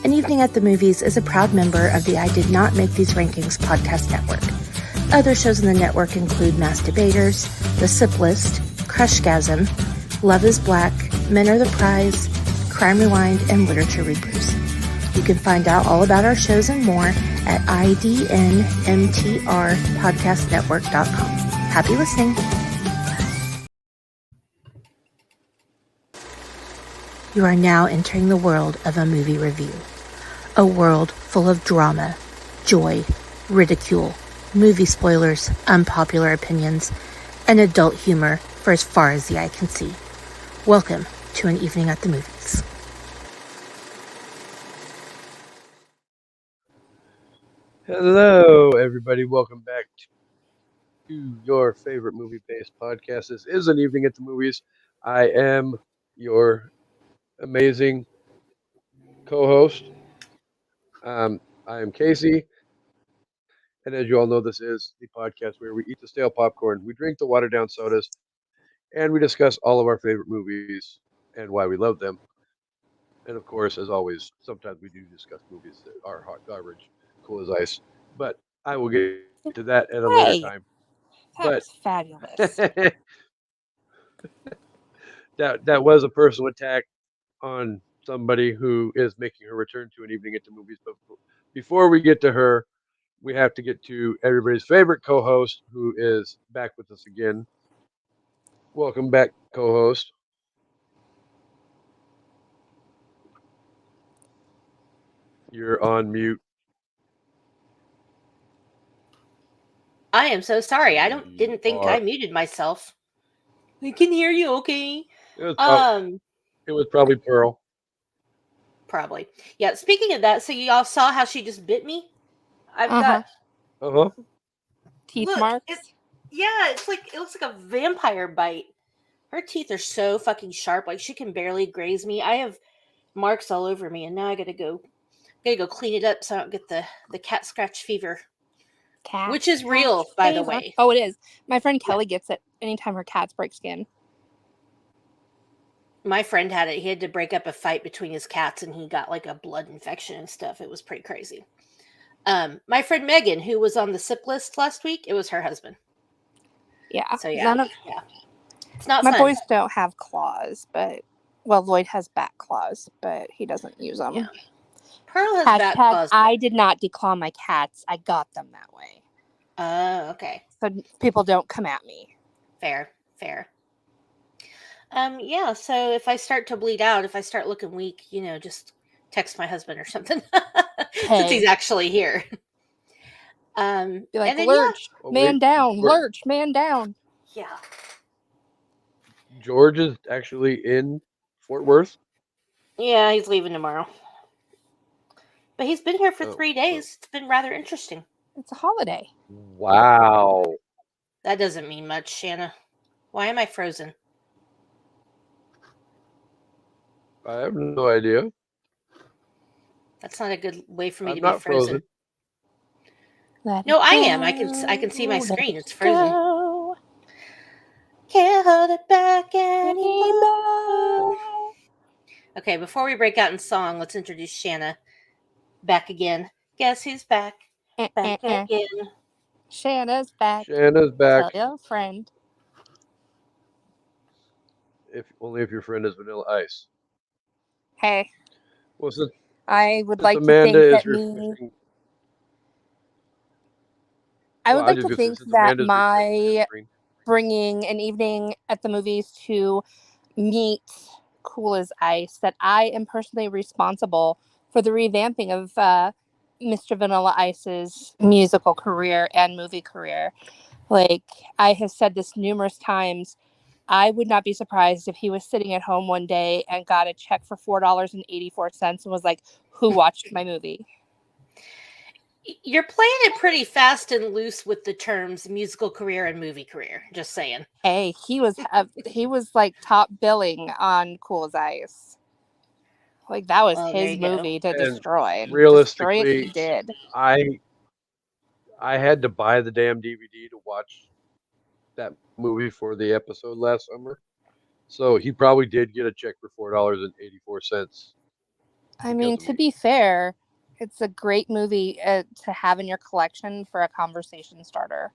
An Evening at the Movies is a proud member of the I Did Not Make These Rankings podcast network. Other shows in the network include Mass Debaters, The Sip List, Crushgasm, Love is Black, Men Are the Prize, Crime Rewind, and Literature Reapers. You can find out all about our shows and more at idnmtrpodcastnetwork.com. Happy listening. You are now entering the world of a movie review. A world full of drama, joy, ridicule, movie spoilers, unpopular opinions, and adult humor for as far as the eye can see. Welcome to An Evening at the Movies. Hello, everybody. Welcome back to your favorite movie-based podcast. This is An Evening at the Movies. I am your amazing co-host. I am Kasey, and as you all know, this is the podcast where we eat the stale popcorn, we drink the watered-down sodas, and we discuss all of our favorite movies and why we love them. And of course, as always, sometimes we do discuss movies that are hot garbage, cool as ice. But I will get to that at a later Hey, time. that But was fabulous. that was a personal attack on somebody who is making her return to An Evening at the Movies. But before we get to her, we have to get to everybody's favorite co-host, who is back with us again. Welcome back, co-host. You're on mute. I am so sorry. I didn't think I muted myself. I can hear you, okay? It was probably Pearl. Probably. Yeah, speaking of that, so you all saw how she just bit me? I've got teeth look, marks. it looks like a vampire bite. Her teeth are so fucking sharp, like she can barely graze me. I have marks all over me, and now I gotta go clean it up so I don't get the cat scratch fever. Which is real, by the way. Oh, it is. My friend Kelly gets it anytime her cats break skin. My friend had it. He had to break up a fight between his cats, and he got like a blood infection and stuff. It was pretty crazy. My friend Megan, who was on the SIP list last week, it was her husband. Yeah. So yeah. It's not my fun. boys don't have claws, but Lloyd has back claws, but he doesn't use them. Yeah. Pearl has back claws. I did not declaw my cats. I got them that way. Okay. So people don't come at me. Fair. Yeah, so if I start to bleed out, if I start looking weak, just text my husband or something. Since he's actually here. Be like, lurch, man down, lurch, man down. Yeah. George is actually in Fort Worth? Yeah, he's leaving tomorrow. But he's been here for 3 days. It's been rather interesting. It's a holiday. Wow. That doesn't mean much, Shana. Why am I frozen? I have no idea. That's not a good way for me to not be frozen. No, I am. I can see my screen. It's frozen. Can't hold it back anymore. Okay, before we break out in song, let's introduce Shana. Back again. Guess who's back? Back again. Shana's back. Tell your friend. Only if your friend is Vanilla Ice. Hey. Well, I would like Amanda to think that I would like to think that my bringing An Evening at the Movies to meet Cool as Ice, that I am personally responsible for the revamping of Mr. Vanilla Ice's musical career and movie career. Like, I have said this numerous times. I would not be surprised if he was sitting at home one day and got a check for $4.84 and was like, who watched my movie? You're playing it pretty fast and loose with the terms musical career and movie career. Just saying. Hey, he was like top billing on Cool as Ice. Like, that was his movie to destroy. And realistically, destroy it he did. I had to buy the damn DVD to watch that movie for the episode last summer. So he probably did get a check for $4.84. I mean, to be fair, it's a great movie to have in your collection for a conversation starter.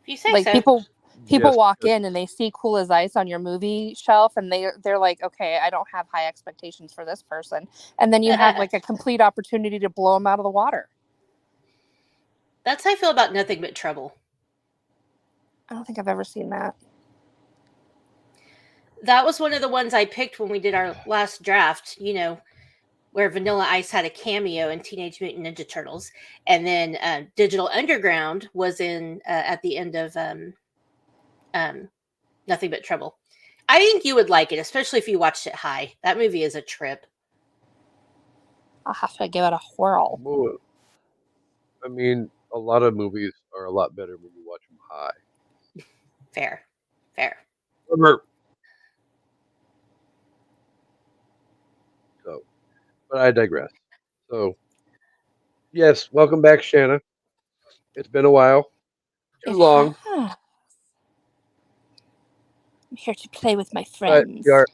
If you say like so. people walk in and they see Cool as Ice on your movie shelf, and they're like, okay, I don't have high expectations for this person, and then you have like a complete opportunity to blow them out of the water. That's how I feel about Nothing But Trouble. I don't think I've ever seen that. That was one of the ones I picked when we did our last draft, where Vanilla Ice had a cameo in Teenage Mutant Ninja Turtles, and then Digital Underground was in at the end of Nothing But Trouble. I think you would like it, especially if you watched it high. That movie is a trip. I'll have to give it a whirl. Well, I mean, a lot of movies are a lot better when you watch them high. Fair. So, but I digress. So, yes, welcome back, Shana. It's been a while. Too long. I'm here to play with my friends. But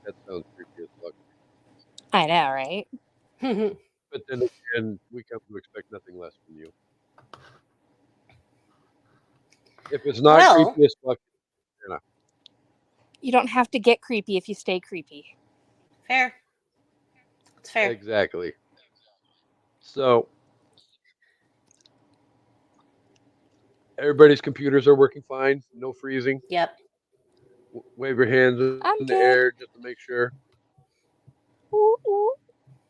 that sounds creepy as fuck. I know, right? But then again, we come to expect nothing less from you. If it's not creepy as fuck, Shana. You don't have to get creepy if you stay creepy. Fair. It's fair. Exactly. So, everybody's computers are working fine. No freezing. Yep. Wave your hands in the air just to make sure. Ooh, ooh.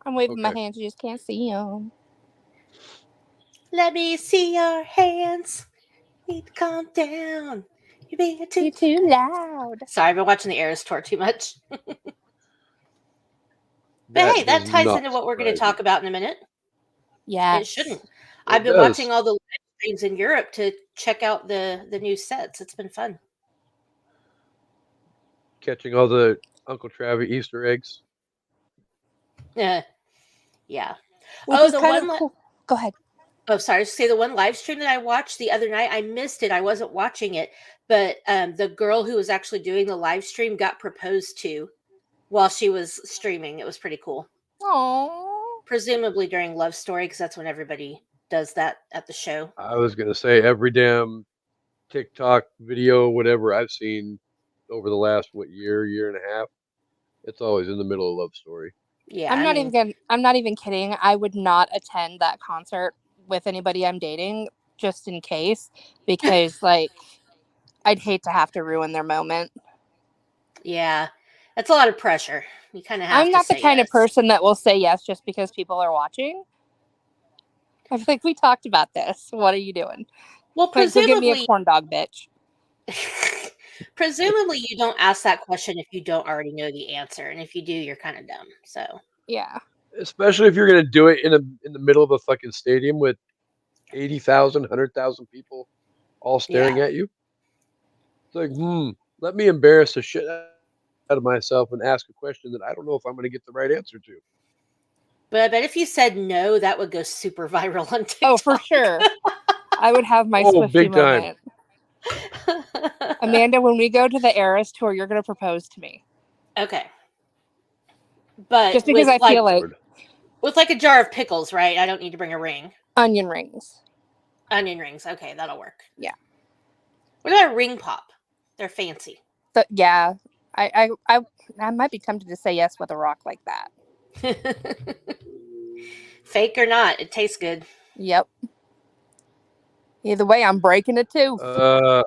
I'm waving my hands. You just can't see them. Let me see your hands. Need to calm down. You're being too loud. Sorry, I've been watching the Eras tour too much. But hey, that ties into what we're going to talk about in a minute. Yeah. It shouldn't. I've been watching all the live streams in Europe to check out the new sets. It's been fun. Catching all the Uncle Travis Easter eggs. Yeah. Which is kind of cool. Go ahead. Oh, sorry. Say the one live stream that I watched the other night, I missed it. I wasn't watching it, but the girl who was actually doing the live stream got proposed to while she was streaming. It was pretty cool. Aww. Presumably during Love Story, because that's when everybody does that at the show. I was gonna say every damn TikTok video, whatever I've seen over the last year and a half, it's always in the middle of Love Story. Yeah, I'm not even kidding. I would not attend that concert with anybody I'm dating just in case, because like I'd hate to have to ruin their moment. Yeah, that's a lot of pressure. You kind of have. I'm not the kind of person that will say yes just because people are watching. I think we talked about this. What are you doing? Well, presumably, go give me a corn dog, bitch. Presumably, you don't ask that question if you don't already know the answer, and if you do, you're kind of dumb. So yeah, especially if you're gonna do it in the middle of a fucking stadium with 80,000, 100,000 people all staring at you. It's like, let me embarrass the shit out of myself and ask a question that I don't know if I'm going to get the right answer to. But I bet if you said no, that would go super viral on TikTok. Oh, for sure. I would have my Swiftie big moment. Amanda, when we go to the Eras tour, you're going to propose to me. Okay. But just because I feel like with like a jar of pickles, right? I don't need to bring a ring. Onion rings. Onion rings. Okay, that'll work. Yeah. What about a ring pop? They're fancy. Yeah. I might be tempted to say yes with a rock like that. Fake or not, it tastes good. Yep. Either way, I'm breaking a tooth. I'm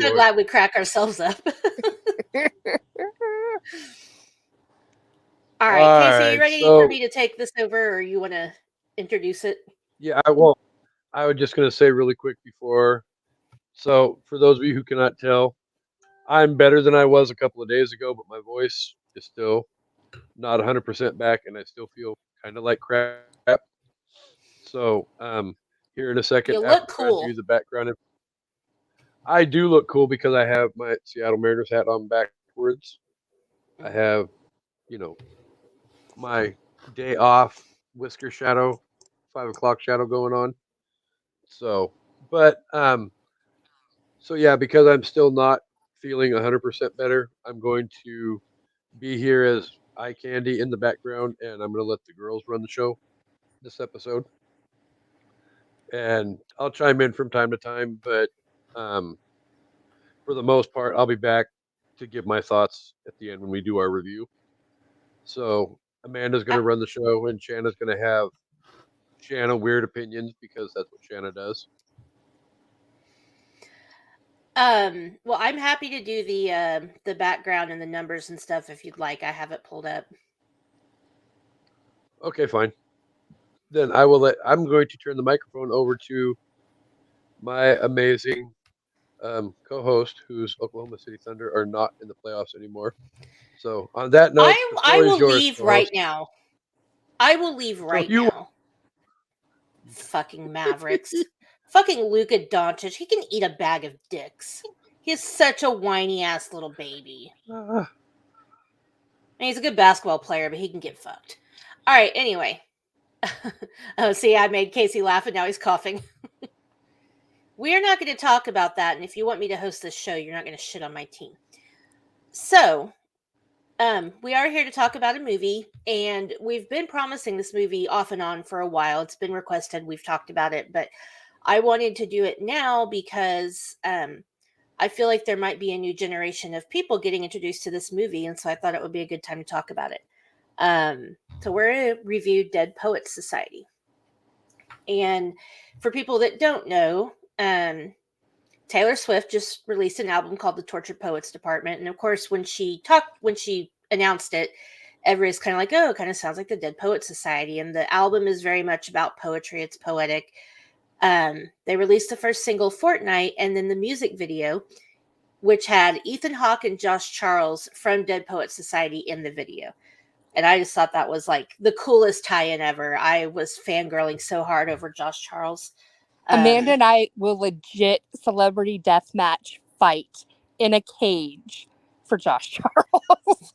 so glad we crack ourselves up. All right, Kasey, are you ready for me to take this over, or you want to introduce it? Yeah, I was just going to say really quick before. So, for those of you who cannot tell, I'm better than I was a couple of days ago, but my voice is still not 100% back, and I still feel kind of like crap. So, here in a second, you look cool. Do the background. I do look cool because I have my Seattle Mariners hat on backwards. I have, my day off whisker shadow, 5 o'clock shadow going on. So But so yeah, because I'm still not feeling 100% better, I'm going to be here as eye candy in the background, and I'm going to let the girls run the show this episode. And I'll chime in from time to time, but um, for the most part, I'll be back to give my thoughts at the end when we do our review. So Amanda's going to run the show, and Shanna's going to have Shanna weird opinions because that's what Shanna does. Well, I'm happy to do the background and the numbers and stuff if you'd like. I have it pulled up. Okay, fine. Then I'm going to turn the microphone over to my amazing co-host, whose Oklahoma City Thunder are not in the playoffs anymore. So on that note, the I floor is will yours, leave right co-host. now. I will leave So right you now. Fucking Mavericks. Fucking Luka Doncic. He can eat a bag of dicks. He's such a whiny ass little baby. And he's a good basketball player, but he can get fucked. All right, anyway. Oh, see, I made Kasey laugh and now he's coughing. We're not going to talk about that. And if you want me to host this show, you're not going to shit on my team. So, we are here to talk about a movie, and we've been promising this movie off and on for a while. It's been requested. We've talked about it, but I wanted to do it now because I feel like there might be a new generation of people getting introduced to this movie, and so I thought it would be a good time to talk about it. So we're going to review Dead Poets Society. And for people that don't know, Taylor Swift just released an album called The Tortured Poets Department. And of course, when she announced it, everybody's kind of like, oh, it kind of sounds like the Dead Poets Society. And the album is very much about poetry. It's poetic. They released the first single, Fortnight, and then the music video, which had Ethan Hawke and Josh Charles from Dead Poets Society in the video. And I just thought that was like the coolest tie-in ever. I was fangirling so hard over Josh Charles. Amanda and I will legit celebrity deathmatch fight in a cage for Josh Charles.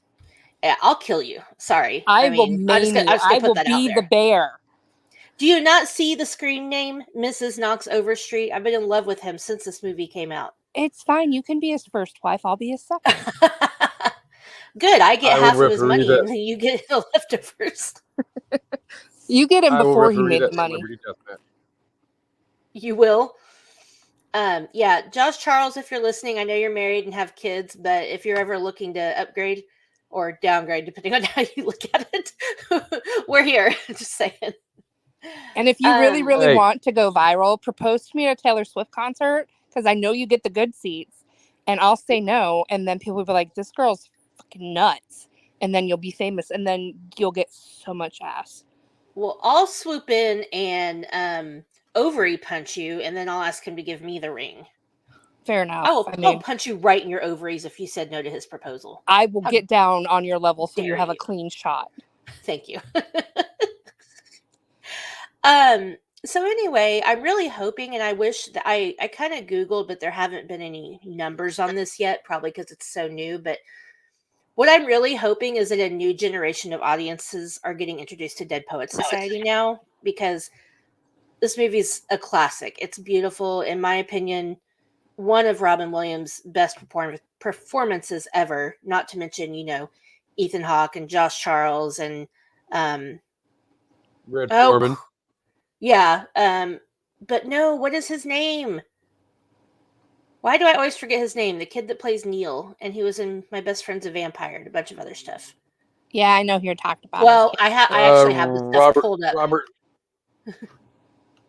Yeah, I'll kill you. Sorry. I will maim you. I will be the bear. Do you not see the screen name, Mrs. Knox Overstreet? I've been in love with him since this movie came out. It's fine. You can be his first wife. I'll be his second. Good. I get half of his money, and then you get the leftovers. You get him before he made the money. You will. Yeah, Josh Charles, if you're listening, I know you're married and have kids, but if you're ever looking to upgrade or downgrade, depending on how you look at it, we're here. Just saying. And if you really want to go viral, propose to me at a Taylor Swift concert, because I know you get the good seats, and I'll say no, and then people will be like, this girl's fucking nuts, and then you'll be famous, and then you'll get so much ass. Well, I'll swoop in and ovary punch you, and then I'll ask him to give me the ring. Fair enough. I'll punch you right in your ovaries if you said no to his proposal. I will get down on your level so you have a clean shot. Thank you. So anyway, I'm really hoping, and I wish that I kind of Googled, but there haven't been any numbers on this yet, probably because it's so new. But what I'm really hoping is that a new generation of audiences are getting introduced to Dead Poets Society now, because this movie's a classic. It's beautiful. In my opinion, one of Robin Williams' best performances ever, not to mention, Ethan Hawke and Josh Charles and Red Foreman. Yeah. But no, what is his name? Why do I always forget his name? The kid that plays Neil, and he was in My Best Friend's a Vampire and a bunch of other stuff. Yeah, I know who you're talking about. Well, I actually have this stuff pulled up.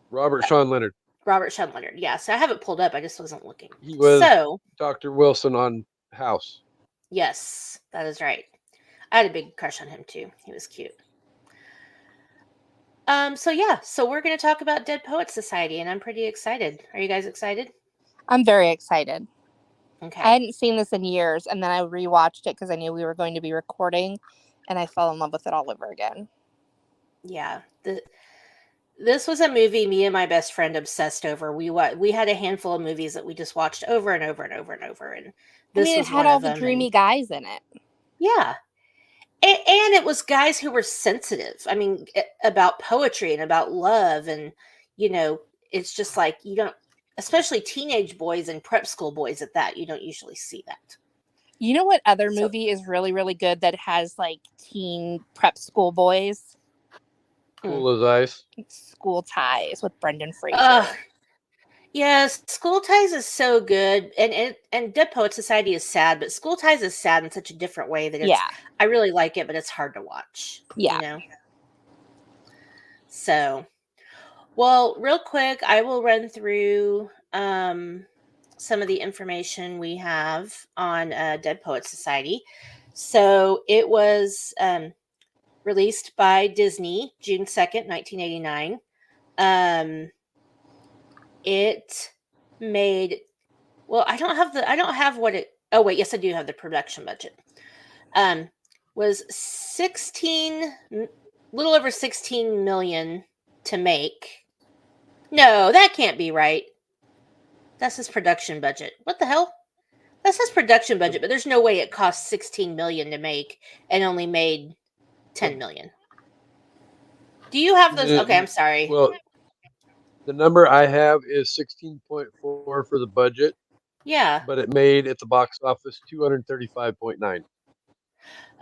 Robert Sean Leonard. Robert Sean Leonard. Yeah, so I have it pulled up. I just wasn't looking. He was Dr. Wilson on House. Yes, that is right. I had a big crush on him too. He was cute. So we're going to talk about Dead Poets Society, and I'm pretty excited. Are you guys excited? I'm very excited. Okay. I hadn't seen this in years, and then I rewatched it because I knew we were going to be recording, and I fell in love with it all over again. Yeah. This was a movie me and my best friend obsessed over. We had a handful of movies that we just watched over and over and over and over, and this was it had all the dreamy guys in it. Yeah. And it was guys who were sensitive. I mean, about poetry and about love. And, it's just like, especially teenage boys and prep school boys at that. You don't usually see that. You know what other movie is really, really good that has like teen prep school boys? Cool as Ice. School Ties with Brendan Fraser. Yes, School Ties is so good, and Dead Poet Society is sad, but School Ties is sad in such a different way that it's. I really like it, but it's hard to watch. Yeah, you know. So, well, real quick, I will run through some of the information we have on Dead Poet Society. So it was released by Disney June 2nd, 1989. It made, well, I don't have what it, oh wait, yes, I do have the production budget. Was 16, little over 16 million to make. No, that can't be right. That's his production budget. What the hell? That's his production budget, but there's no way it cost 16 million to make and only made 10 million. Do you have those? Okay, I'm sorry. Well, the number I have is 16.4 for the budget. Yeah. But it made at the box office 235.9.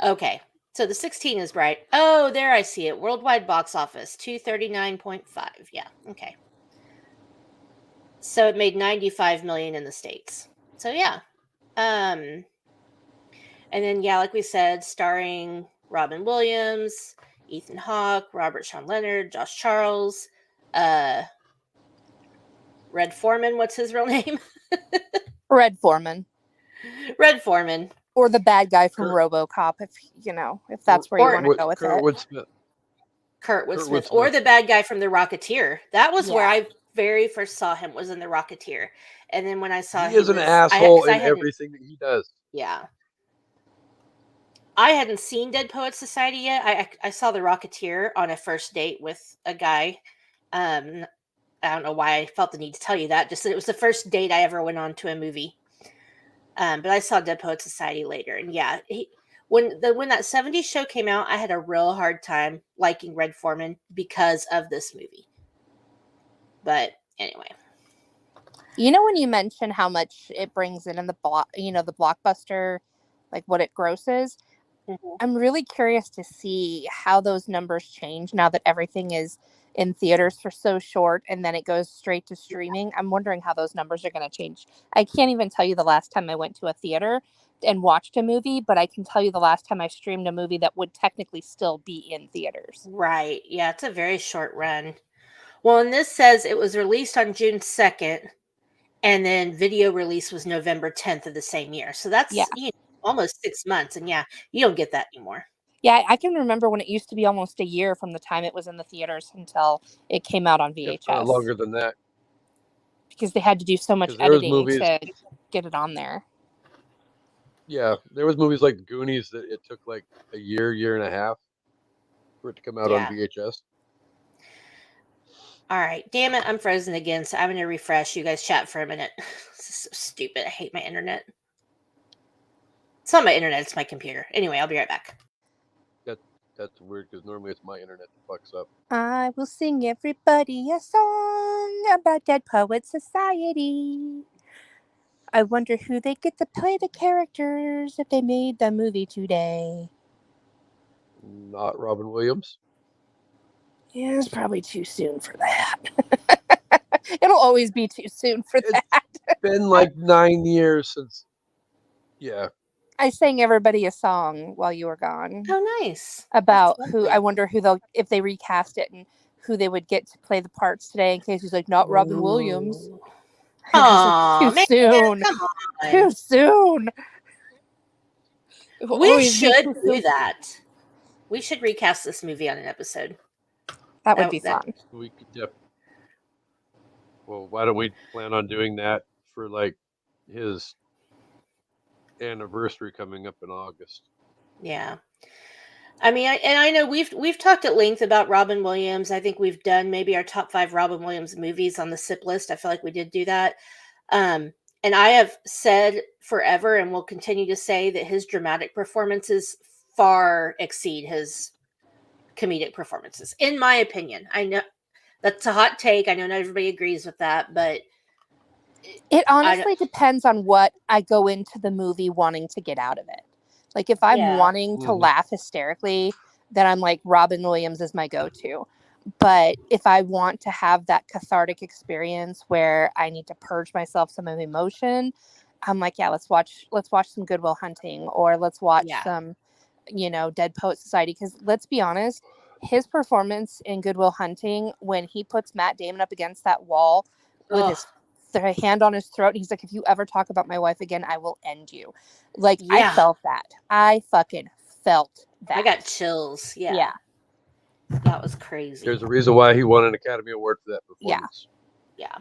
Okay. So the 16 is right. Oh, there I see it. Worldwide box office 239.5. Yeah. Okay. So it made 95 million in the States. So yeah. And then yeah, like we said, starring Robin Williams, Ethan Hawke, Robert Sean Leonard, Josh Charles, Red Foreman, what's his real name? Red Foreman. Red Foreman. Or the bad guy from RoboCop, if that's where you want to go with it. Kurtwood Smith. Or the bad guy from The Rocketeer. That was where I very first saw him, was in The Rocketeer. And then when I saw he is an asshole in everything that he does. Yeah. I hadn't seen Dead Poets Society yet. I saw The Rocketeer on a first date with a guy. I don't know why I felt the need to tell you that. Just that it was the first date I ever went on to a movie. But I saw Dead Poets Society later. And yeah, when that 70s show came out, I had a real hard time liking Red Foreman because of this movie. But anyway. You know, when you mention how much it brings in the blockbuster, like what it grosses, I'm really curious to see how those numbers change now that everything is in theaters for so short and then it goes straight to streaming. I'm wondering how those numbers are going to change. I can't even tell you the last time I went to a theater and watched a movie, but I can tell you the last time I streamed a movie that would technically still be in theaters. Right. Yeah, it's a very short run. Well, and this says it was released on June 2nd, and then video release was November 10th of the same year. So that's almost 6 months. And yeah, you don't get that anymore. Yeah, I can remember when it used to be almost a year from the time it was in the theaters until it came out on VHS. Longer than that. Because they had to do so much editing to get it on there. Yeah, there was movies like Goonies that it took like a year and a half for it to come out on VHS. All right. Damn it, I'm frozen again, so I'm going to refresh. You guys chat for a minute. This is so stupid. I hate my internet. It's not my internet, it's my computer. Anyway, I'll be right back. That's weird because normally it's my internet that fucks up. I will sing everybody a song about Dead Poets Society. I wonder who they get to play the characters if they made the movie today. Not Robin Williams. Yeah, it's probably too soon for that. It'll always be too soon for that. It's been like 9 years since. Yeah. I sang everybody a song while you were gone. Oh, nice. About who, I wonder who if they recast it and who they would get to play the parts today in case he's like, not Robin Williams. Oh, too soon. Too soon. We should do that. We should recast this movie on an episode. That would be fun. We could well, why don't we plan on doing that for like his anniversary coming up in August? Yeah. I mean, I know we've talked at length about Robin Williams. I think we've done maybe our top 5 Robin Williams movies on the SIP list. I feel like we did do that. And I have said forever and will continue to say that his dramatic performances far exceed his comedic performances, in my opinion. I know that's a hot take. I know not everybody agrees with that, but It honestly depends on what I go into the movie wanting to get out of it. Like, if I'm wanting to laugh hysterically, then I'm like, Robin Williams is my go-to. But if I want to have that cathartic experience where I need to purge myself some of emotion, I'm like, yeah, let's watch some Good Will Hunting, or let's watch some, Dead Poet Society. Because let's be honest, his performance in Good Will Hunting, when he puts Matt Damon up against that wall with his hand on his throat, he's like, if you ever talk about my wife again, I will end you. Like, I felt that. I fucking felt that. I got chills. Yeah. That was crazy. There's a reason why he won an Academy Award for that performance. Yeah.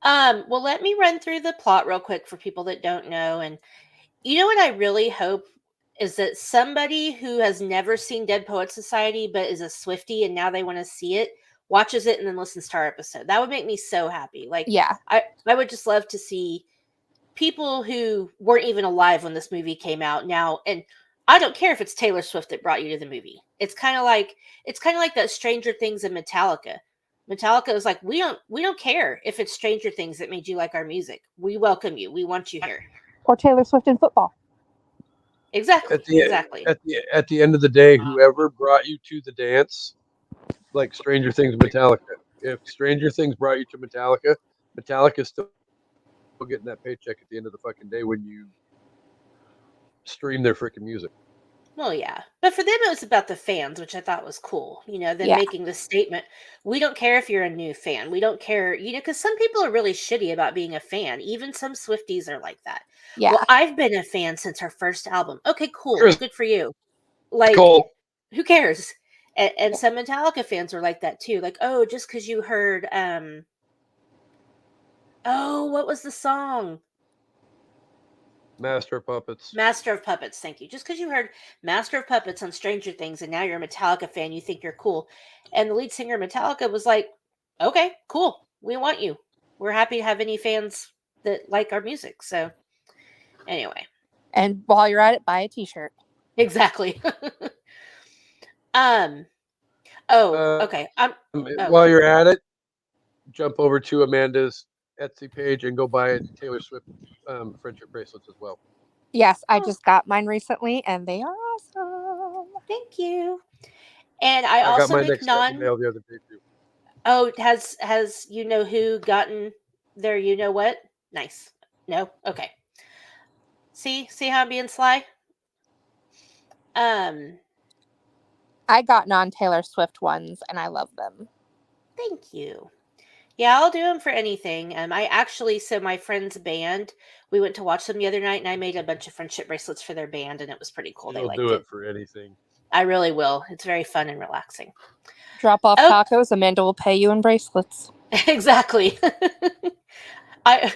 Well, let me run through the plot real quick for people that don't know. And you know what I really hope is that somebody who has never seen Dead Poet Society but is a Swiftie and now they want to see it, watches it and then listens to our episode. That would make me so happy. Like, I would just love to see people who weren't even alive when this movie came out now. And I don't care if it's Taylor Swift that brought you to the movie. It's kind of like that Stranger Things and Metallica. Metallica is like, we don't care if it's Stranger Things that made you like our music. We welcome you. We want you here. Or Taylor Swift in football. Exactly. At the end of the day, whoever brought you to the dance, like Stranger Things, Metallica. If Stranger Things brought you to Metallica, Metallica's still getting that paycheck at the end of the fucking day when you stream their freaking music. Well, yeah. But for them, it was about the fans, which I thought was cool. Them making the statement, we don't care if you're a new fan. We don't care, because some people are really shitty about being a fan. Even some Swifties are like that. Yeah. Well, I've been a fan since her first album. Okay, cool. Good for you. Like, who cares? And some Metallica fans were like that too. Like, oh, just because you heard, what was the song? Master of Puppets. Master of Puppets, thank you. Just because you heard Master of Puppets on Stranger Things and now you're a Metallica fan, you think you're cool. And the lead singer of Metallica was like, okay, cool. We want you. We're happy to have any fans that like our music. So anyway. And while you're at it, buy a t-shirt. Exactly. Okay. While you're at it, jump over to Amanda's Etsy page and go buy Taylor Swift friendship bracelets as well. Yes, I just got mine recently, and they are awesome. Thank you. And I also got my make next mail the other day too. Oh, has you know who gotten their you know what? Nice. No? Okay. See how I'm being sly? I got non-Taylor Swift ones, and I love them. Thank you. Yeah, I'll do them for anything. So my friend's band, we went to watch them the other night, and I made a bunch of friendship bracelets for their band, and it was pretty cool. You'll do it for anything. I really will. It's very fun and relaxing. Drop off tacos, Amanda will pay you in bracelets. Exactly. I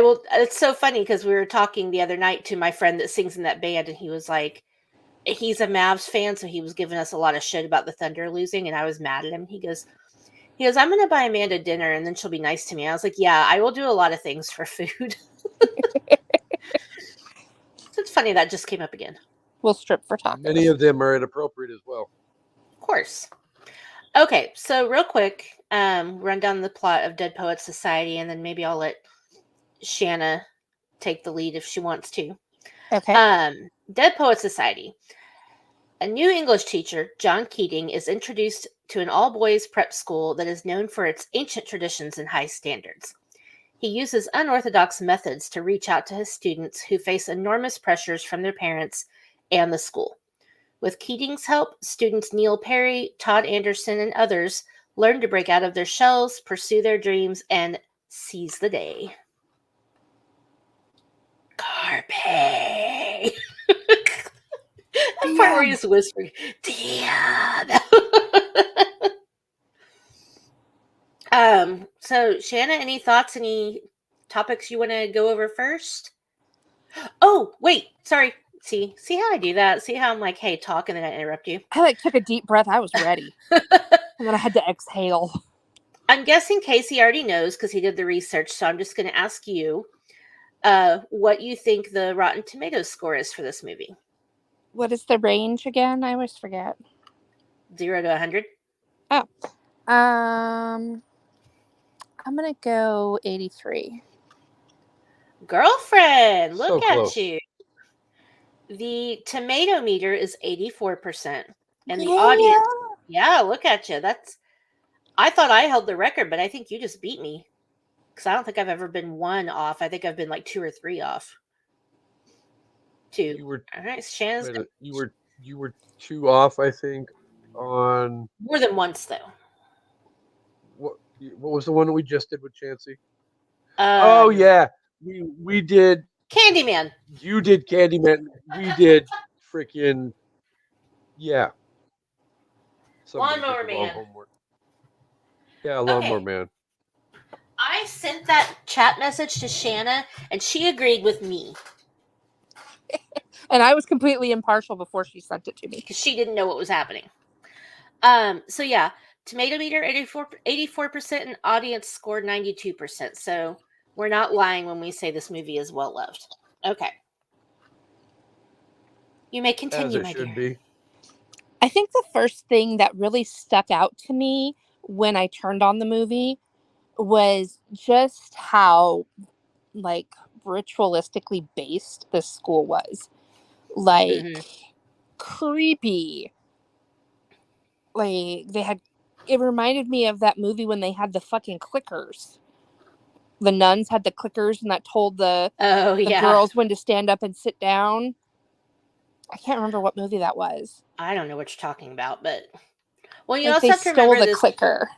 will. It's so funny because we were talking the other night to my friend that sings in that band, and he was like, he's a Mavs fan, so he was giving us a lot of shit about the Thunder losing, and I was mad at him. He goes, I'm going to buy Amanda dinner, and then she'll be nice to me. I was like, yeah, I will do a lot of things for food. So it's funny that just came up again. We'll strip for tacos. Many of them are inappropriate as well. Of course. Okay, so real quick, run down the plot of Dead Poets Society, and then maybe I'll let Shana take the lead if she wants to. Okay. Dead Poets Society. A new English teacher, John Keating, is introduced to an all-boys prep school that is known for its ancient traditions and high standards. He uses unorthodox methods to reach out to his students who face enormous pressures from their parents and the school. With Keating's help, students Neil Perry, Todd Anderson, and others learn to break out of their shells, pursue their dreams, and seize the day. Carpe! That part where he's whispering, damn! So Shana, any thoughts, any topics you want to go over first? Oh, wait, sorry. See how I do that? See how I'm like, hey, talk, and then I interrupt you? I took a deep breath. I was ready. And then I had to exhale. I'm guessing Kasey already knows because he did the research, so I'm just going to ask you what you think the Rotten Tomatoes score is for this movie. What is the range again? I always forget. 0 to 100? Oh. I'm going to go 83. Girlfriend, look So at close. you. The tomato meter is 84%. And the Yeah. audience, yeah, look at you. I thought I held the record, but I think you just beat me. Because I don't think I've ever been 1 off. I think I've been like 2 or 3 off. 2. You were All right, Shanna's you were 2 off, I think, on more than once though. what was the one that we just did with Chansey? Um, Oh yeah, we did. Candyman. You did Candyman. We did freaking yeah. Somebody did Lawnmower the wrong Man. homework. Yeah, Lawnmower Okay. Man. I sent that chat message to Shanna, and she agreed with me And I was completely impartial before she sent it to me. because she didn't know what was happening. So yeah, tomato meter 84%, and audience score 92%. So we're not lying when we say this movie is well loved. Okay. You may continue, As it my should dear. be. I think the first thing that really stuck out to me when I turned on the movie was just how, like, ritualistically based this school was. Like, creepy. Like, it reminded me of that movie when they had the fucking clickers. The nuns had the clickers and that told the girls when to stand up and sit down. I can't remember what movie that was. I don't know what you're talking about, but well, you Like, also they have to stole remember the clicker.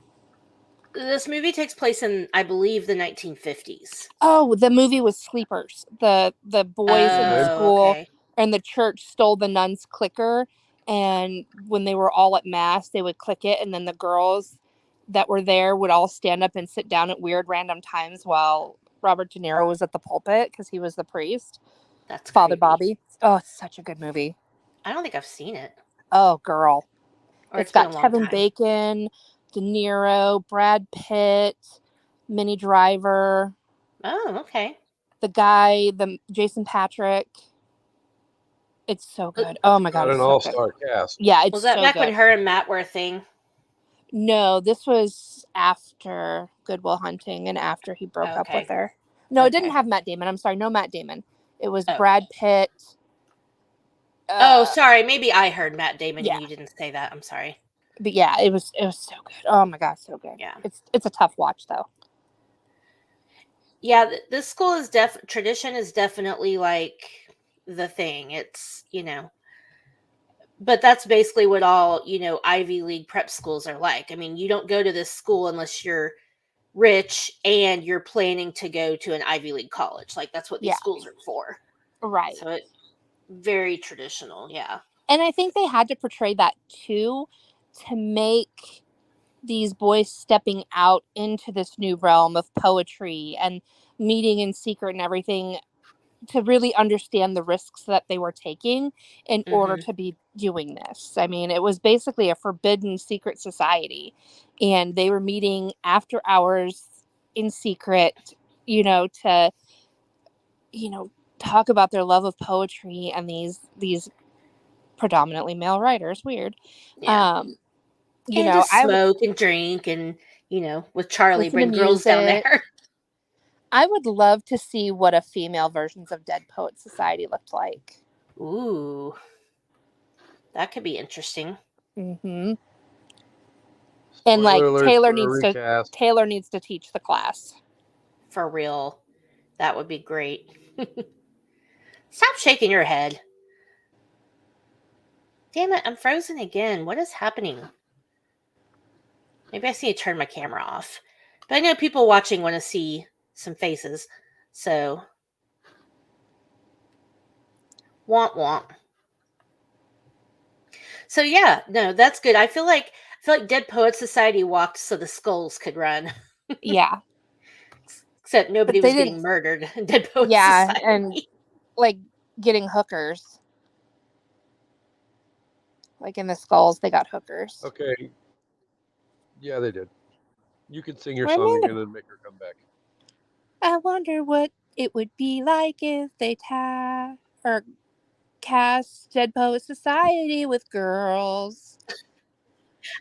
This movie takes place in, I believe, the 1950s. Oh, the movie was Sleepers. The boys in the school and the church stole the nuns' clicker, and when they were all at mass, they would click it, and then the girls that were there would all stand up and sit down at weird random times while Robert De Niro was at the pulpit because he was the priest. That's Father creepy. Bobby. Oh, it's such a good movie. I don't think I've seen it. Oh, girl. Or It's been got a long Kevin time. Bacon, De Niro, Brad Pitt, Minnie Driver. Oh, okay. The guy, the Jason Patrick. It's so good. Oh my god, Got it's an so good. all-star cast. Yeah, it's Was that so back good. when her and Matt were a thing? No, this was after Good Will Hunting and after he broke up with her. No, it didn't have Matt Damon. I'm sorry, no Matt Damon. It was Brad Pitt. Sorry. Maybe I heard Matt Damon and you didn't say that. I'm sorry. But yeah, it was so good. Oh my god, so good. Yeah. It's a tough watch though. Yeah, this school is tradition is definitely like the thing. It's, but that's basically what all, Ivy League prep schools are like. I mean, you don't go to this school unless you're rich and you're planning to go to an Ivy League college. Like, that's what these schools are for. Right. So it's very traditional. Yeah. And I think they had to portray that too to make these boys stepping out into this new realm of poetry and meeting in secret and everything to really understand the risks that they were taking in order to be doing this. I mean, it was basically a forbidden secret society, and they were meeting after hours in secret, to, talk about their love of poetry and these predominantly male writers. Weird. Yeah. And just smoke and drink and, with Charlie, bring girls down there. I would love to see what a female versions of Dead Poet Society looked like. Ooh. That could be interesting. Mm-hmm. And like Taylor needs to teach the class. For real. That would be great. Stop shaking your head. Damn it, I'm frozen again. What is happening? Maybe I need to turn my camera off. But I know people watching want to see some faces. So, womp. So yeah, no, that's good. I feel like Dead Poets Society walked so the skulls could run. Yeah. Except nobody was getting murdered in Dead Poets Society. And like getting hookers. Like in the skulls, they got hookers. Okay. Yeah, they did. You can sing your song again and make her come back. I wonder what it would be like if they cast Dead Poet Society with girls.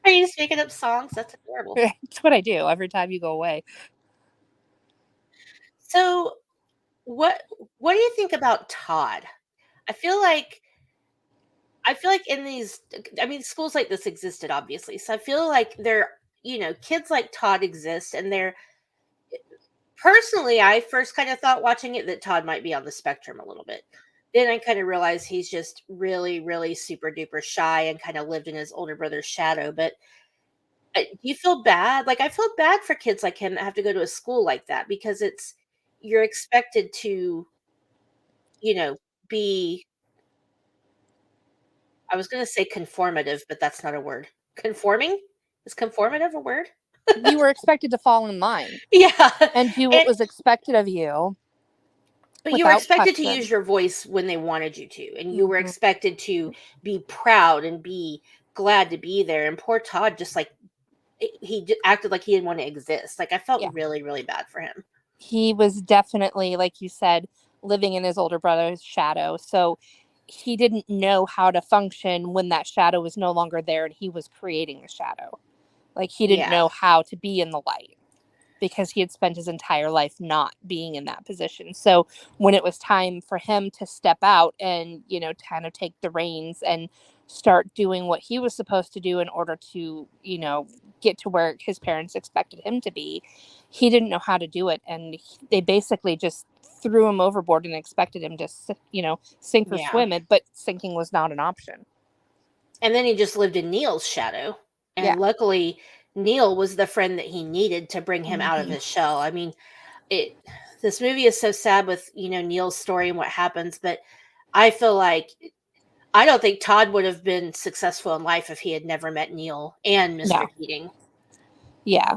Are you just making up songs? That's adorable. It's what I do every time you go away. So, what do you think about Todd? I feel like in these, I mean, schools like this existed, obviously. So I feel like kids like Todd exist, and they're personally, I first kind of thought watching it that Todd might be on the spectrum a little bit. Then I kind of realized he's just really, really super duper shy and kind of lived in his older brother's shadow. But do you feel bad? Like, I feel bad for kids like him that have to go to a school like that, because you're expected to, be, I was going to say conformative, but that's not a word. Conforming? Is conformative a word? You were expected to fall in line Yeah. and do what And was expected of you but you were without expected to use question. your voice when they wanted you to, and you were Mhm. expected to be proud and be glad to be there. And poor Todd, just like acted like he didn't want to exist. Like, I felt Yeah. really, really bad for him. He was definitely, like you said, living in his older brother's shadow. So he didn't know how to function when that shadow was no longer there and he was creating a shadow. Like, he didn't Yeah, know how to be in the light because he had spent his entire life not being in that position. So when it was time for him to step out and, kind of take the reins and start doing what he was supposed to do in order to, get to where his parents expected him to be, he didn't know how to do it. And they basically just threw him overboard and expected him to, sink or yeah. swim it, but sinking was not an option. And then he just lived in Neil's shadow. Yeah. And luckily, Neil was the friend that he needed to bring him out of Mm-hmm. his shell. I mean, it this movie is so sad with, Neil's story and what happens, but I feel like I don't think Todd would have been successful in life if he had never met Neil and Mr. No. Keating. Yeah.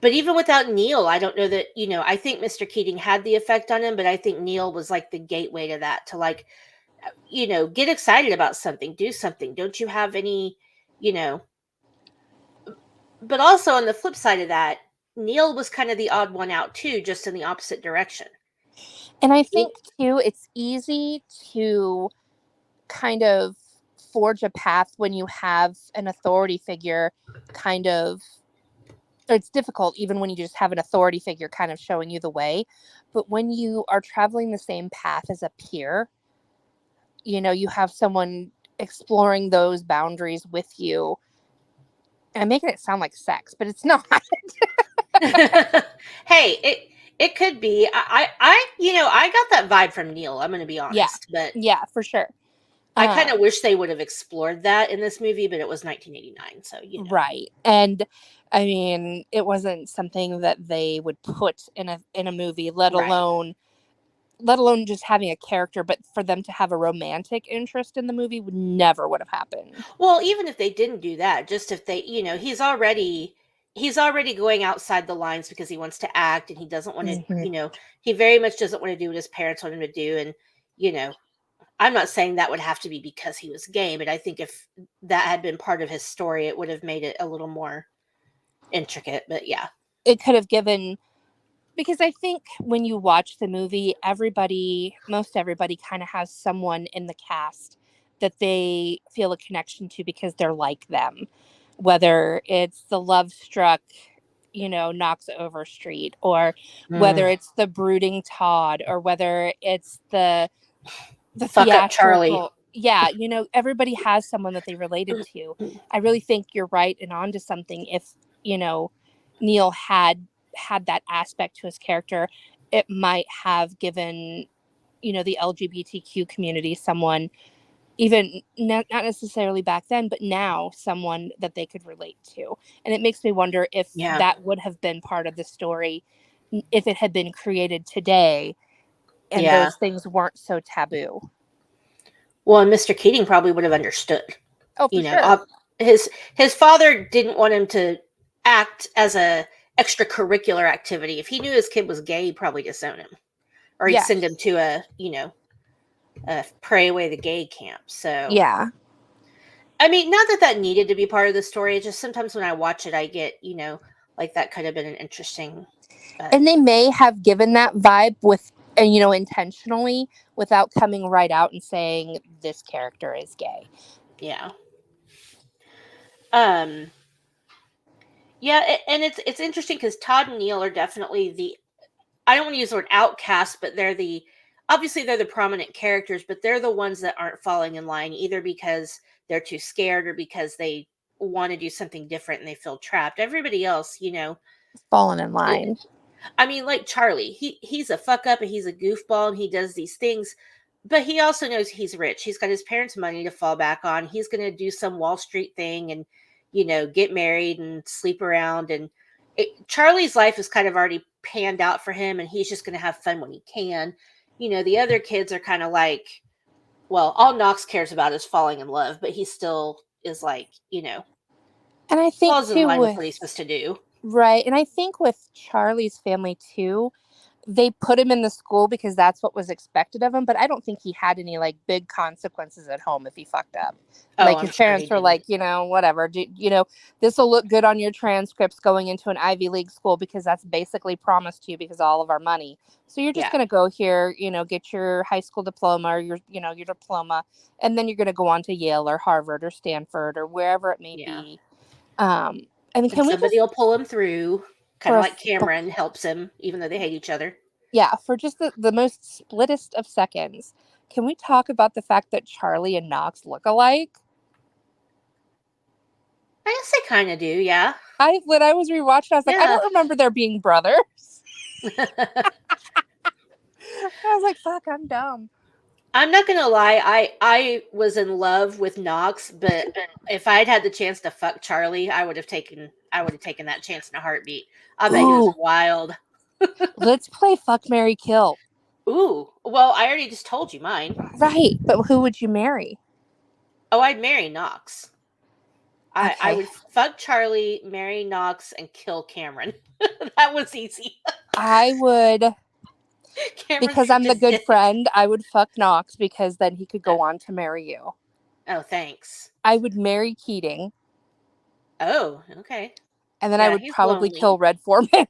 But even without Neil, I don't know that, I think Mr. Keating had the effect on him, but I think Neil was like the gateway to that, to like, get excited about something, do something. Don't you have any, you know, but also on the flip side of that, Neil was kind of the odd one out too, just in the opposite direction. And I He- think too, it's easy to kind of forge a path when you have an authority figure kind of, or it's difficult even when you just have an authority figure kind of showing you the way. But when you are traveling the same path as a peer, you have someone exploring those boundaries with you. And I'm making it sound like sex, but it's not. hey, it could be. I got that vibe from Neil. I'm going to be Yeah. honest, but Yeah, for sure. I kind of Um, wish they would have explored that in this movie, but it was 1989, so right. And I mean, it wasn't something that they would put in a movie, right. let alone just having a character, but for them to have a romantic interest in the movie would have happened. Well, even if they didn't do that, just if they, he's already going outside the lines because he wants to act, and he doesn't want to, Hmm. he very much doesn't want to do what his parents want him to do. And, you know, I'm not saying that would have to be because he was gay, but I think if that had been part of his story, it would have made it a little more intricate. But yeah. It could have given, because I think when you watch the movie, most everybody kind of has someone in the cast that they feel a connection to because they're like them. Whether it's the love struck, Knox Overstreet, or whether Mm. it's the brooding Todd, or whether it's the Fuck up Charlie. theatrical. Yeah, everybody has someone that they related to. I really think you're right and on to something. If, Neil had that aspect to his character, it might have given, the LGBTQ community someone, even not necessarily back then, but now someone that they could relate to. And it makes me wonder if Yeah. that would have been part of the story if it had been created today and Yeah. those things weren't so taboo. Well, and Mr. Keating probably would have understood. Oh, for You know, sure. his father didn't want him to act as a extracurricular activity. If he knew his kid was gay, he'd probably disown him, or he'd send him Yes. to a pray away the gay camp. So, Yeah. I mean, not that that needed to be part of the story. It's just sometimes when I watch it, I get, like that could have been an interesting, but And they may have given that vibe with, and intentionally, without coming right out and saying this character is gay. yeah. Um, yeah, and it's interesting because Todd and Neil are definitely I don't want to use the word outcast, but obviously they're the prominent characters, but they're the ones that aren't falling in line, either because they're too scared or because they want to do something different and they feel trapped. Everybody else, fallen in line. I mean, like Charlie, he's a fuck up and he's a goofball and he does these things, but he also knows he's rich. He's got his parents' money to fall back on. He's going to do some Wall Street thing and, get married and sleep around. And Charlie's life is kind of already panned out for him, and he's just going to have fun when he can. The other kids are kind of like, well, all Knox cares about is falling in love, but he still is like, and I think falls in line with what he's supposed to do. Right. And I think with Charlie's family too, they put him in the school because that's what was expected of him. But I don't think he had any like big consequences at home if he fucked up. Like his parents were like, whatever, this will look good on your transcripts going into an Ivy League school because that's basically promised to you because of all of our money. So you're just going to go here, get your high school diploma or your diploma, and then you're going to go on to Yale or Harvard or Stanford or wherever it may be. I mean, somebody will pull him through, kind of like Cameron helps him, even though they hate each other. Yeah, for just the most splittest of seconds, can we talk about the fact that Charlie and Knox look alike? I guess they kind of do, yeah. When I was rewatching, I was like, I don't remember there being brothers. I was like, fuck, I'm dumb. I'm not gonna lie, I was in love with Knox, but if I'd had the chance to fuck Charlie, I would have taken that chance in a heartbeat. I bet he was wild. Let's play Fuck, Marry, Kill. Ooh, well, I already just told you mine. Right, but who would you marry? Oh, I'd marry Knox. I would fuck Charlie, marry Knox, and kill Cameron. That was easy. I would, because I'm the good friend, I would fuck Knox because then he could go on to marry you. Oh, thanks. I would marry Keating. Oh, okay. And then I would probably kill Red Foreman.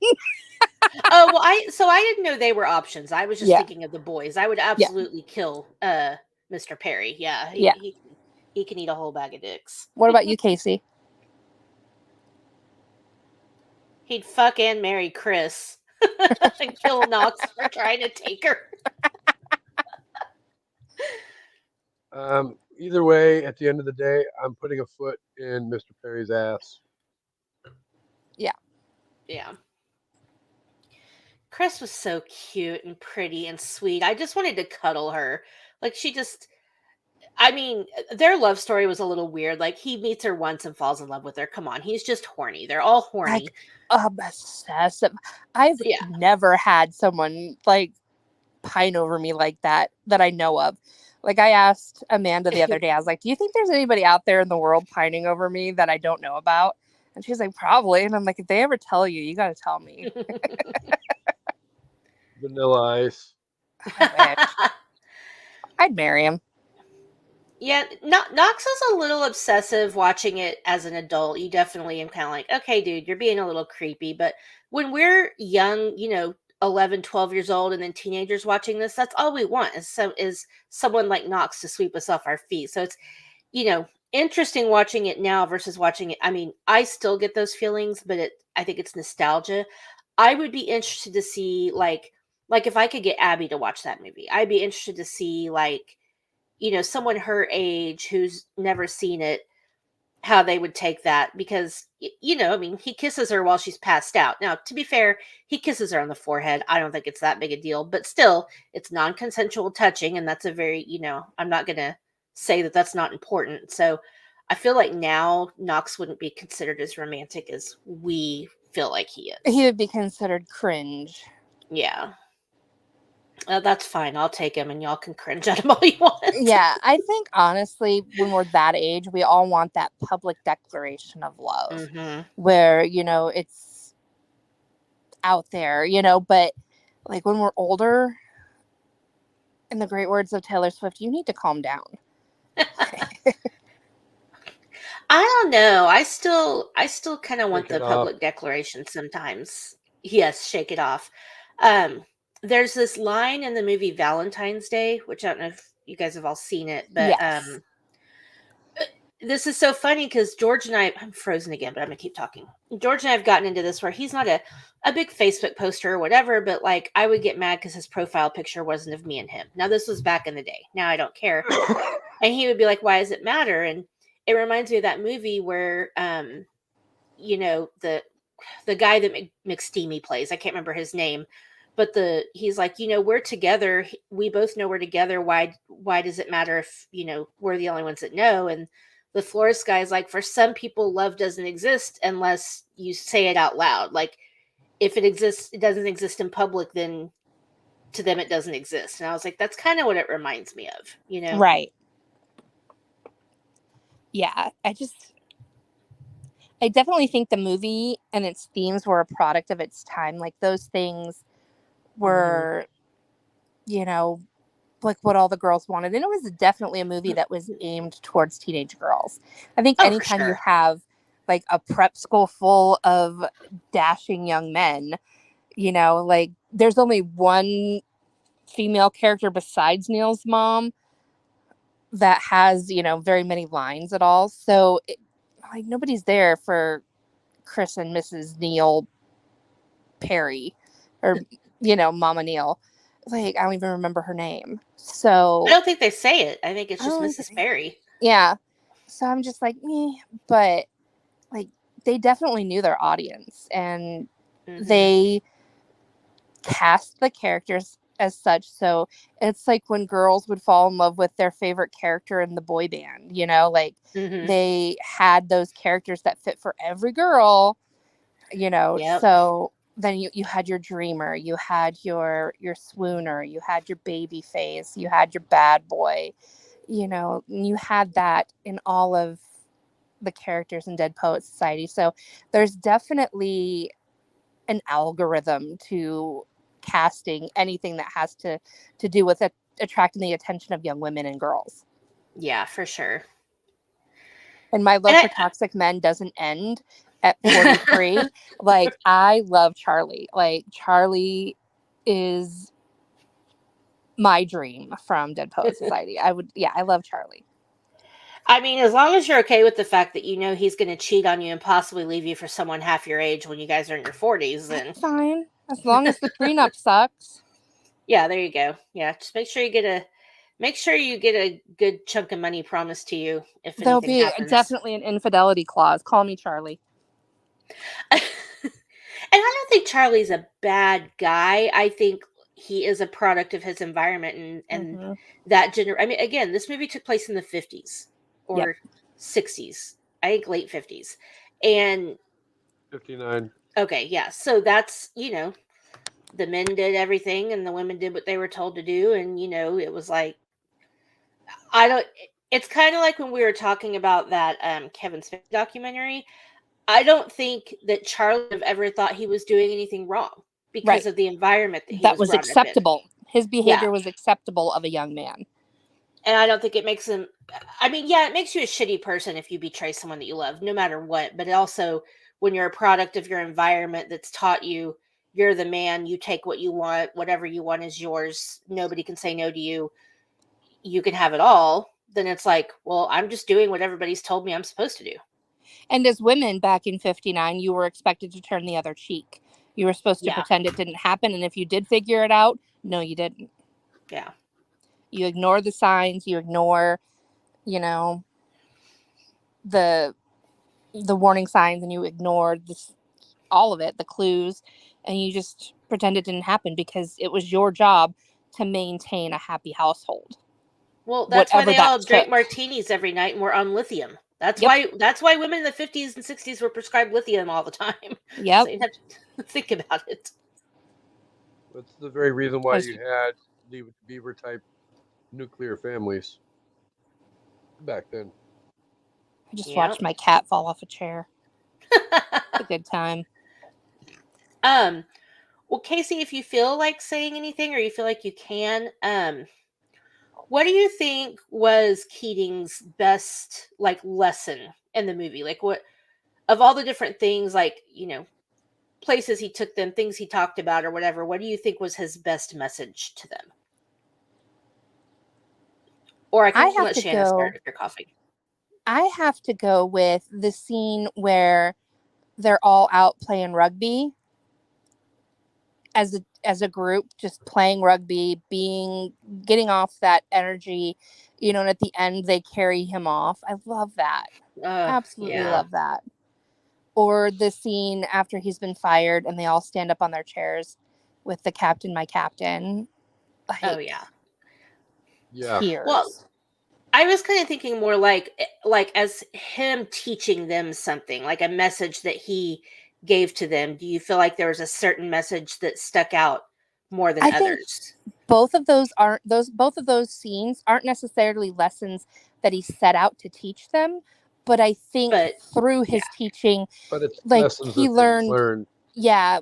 Oh, well, I didn't know they were options. I was just thinking of the boys. I would absolutely kill Mr. Perry. Yeah, he can eat a whole bag of dicks. What about you, Kasey? He'd fuck and marry Chris and kill Knox for trying to take her. Either way, at the end of the day, I'm putting a foot in Mr. Perry's ass. Yeah. Yeah. Chris was so cute and pretty and sweet. I just wanted to cuddle her. Like, I mean, their love story was a little weird. Like, he meets her once and falls in love with her. Come on, he's just horny. They're all horny. Like, obsessive. I've never had someone, like, pine over me like that I know of. Like, I asked Amanda the other day, I was like, do you think there's anybody out there in the world pining over me that I don't know about? And she's like, probably. And I'm like, if they ever tell you, you got to tell me. Vanilla Ice. I'd marry him. Yeah, Knox is a little obsessive watching it as an adult. You definitely am kind of like, okay, dude, you're being a little creepy. But when we're young, 11, 12 years old, and then teenagers watching this, that's all we want is someone like Knox to sweep us off our feet. So it's, interesting watching it now versus watching it. I mean, I still get those feelings, but I think it's nostalgia. I would be interested to see like if I could get Abby to watch that movie, I'd be interested to see like, someone her age who's never seen it, how they would take that, because I mean, he kisses her while she's passed out. Now, to be fair, he kisses her on the forehead. I don't think it's that big a deal, but still, it's non-consensual touching, and that's a very, I'm not gonna say that that's not important. So I feel like now Knox wouldn't be considered as romantic as we feel like he is. He would be considered cringe. Yeah. That's fine. I'll take him, and y'all can cringe at him all you want. Yeah, I think honestly, when we're that age, we all want that public declaration of love, where it's out there, But like when we're older, in the great words of Taylor Swift, you need to calm down. I don't know. I still kind of want the public declaration sometimes. Yes, shake it off. There's this line in the movie Valentine's Day, which I don't know if you guys have all seen it, but yes. this is so funny because George and I'm frozen again, but I'm gonna keep talking. George and I have gotten into this where he's not a big Facebook poster or whatever, but like I would get mad because his profile picture wasn't of me and him. Now this was back in the day. Now I don't care. And he would be like, why does it matter? And it reminds me of that movie where you know, the guy that McSteamy plays, I can't remember his name, but he's like, you know, we're together. We both know we're together. Why does it matter if, you know, we're the only ones that know? And the florist guy is like, for some people, love doesn't exist unless you say it out loud. Like if it exists, it doesn't exist in public, then to them it doesn't exist. And I was like, that's kind of what it reminds me of, you know? Right. Yeah. I definitely think the movie and its themes were a product of its time. Like those things were, you know, like what all the girls wanted. And it was definitely a movie that was aimed towards teenage girls. I think anytime you have like a prep school full of dashing young men, you know, like there's only one female character besides Neil's mom that has, you know, very many lines at all. So like nobody's there for Chris and Mrs. Neil Perry or, you know, Mama Neil. Like, I don't even remember her name. So I don't think they say it. I think it's just Mrs. Perry. Yeah. So I'm just like, me, but like they definitely knew their audience and they cast the characters as such. So it's like when girls would fall in love with their favorite character in the boy band, you know, like they had those characters that fit for every girl, you know. So then you had your dreamer, you had your swooner, you had your baby face, you had your bad boy, you know, you had that in all of the characters in Dead Poet Society. So there's definitely an algorithm to casting anything that has to do with it, attracting the attention of young women and girls. Yeah, for sure. And my love for toxic men doesn't end at 43. Like, I love Charlie. Like, Charlie is my dream from Dead Poet Society. I love Charlie. I mean, as long as you're okay with the fact that you know he's going to cheat on you and possibly leave you for someone half your age when you guys are in your 40s, then that's fine. As long as the prenup sucks. Yeah, there you go. Yeah, just make sure you get a good chunk of money promised to you if There'll anything be happens. definitely an infidelity clause. Call me Charlie. And I don't think Charlie's a bad guy. I think he is a product of his environment and that I mean, again, this movie took place in the 50s or 60s. I think late 50s. And 59. Okay, yeah. So that's, you know, the men did everything and the women did what they were told to do. And, you know, it was like, it's kind of like when we were talking about that Kevin Smith documentary. I don't think that Charlie have ever thought he was doing anything wrong because of the environment that he was brought acceptable. Up in. His behavior was acceptable of a young man. And I don't think it makes him, I mean, yeah, it makes you a shitty person if you betray someone that you love, no matter what. But it also, when you're a product of your environment that's taught you, you're the man, you take what you want, whatever you want is yours, nobody can say no to you, you can have it all, then it's like, well, I'm just doing what everybody's told me I'm supposed to do. And as women back in 59, you were expected to turn the other cheek. You were supposed to pretend it didn't happen. And if you did figure it out, no, you didn't. Yeah. You ignore the signs, you ignore, you know, the warning signs, and you ignore all of it, the clues, and you just pretend it didn't happen because it was your job to maintain a happy household. Well, that's why they all drank martinis every night and were on lithium. That's why women in the 50s and 60s were prescribed lithium all the time. Yep. So you have to think about it. That's the very reason why you had Beaver type nuclear families back then. I just watched my cat fall off a chair. It's a good time. Well, Kasey, if you feel like saying anything or you feel like you can, what do you think was Keating's best like lesson in the movie? Like what of all the different things, like, you know, places he took them, things he talked about or whatever, what do you think was his best message to them? Or I can let Shana start if you're coughing. I have to go with the scene where they're all out playing rugby as a group, just playing rugby, getting off that energy, and at the end they carry him off. I love that. Absolutely Yeah. love that. Or the scene after he's been fired and they all stand up on their chairs with the captain, my captain. Oh yeah. Tears. Well, I was kind of thinking more like as him teaching them something, like a message that he gave to them. Do you feel like there was a certain message that stuck out more than I think others? both of those scenes aren't necessarily lessons that he set out to teach them, but I think through his teaching, but it's like lessons he that they learned,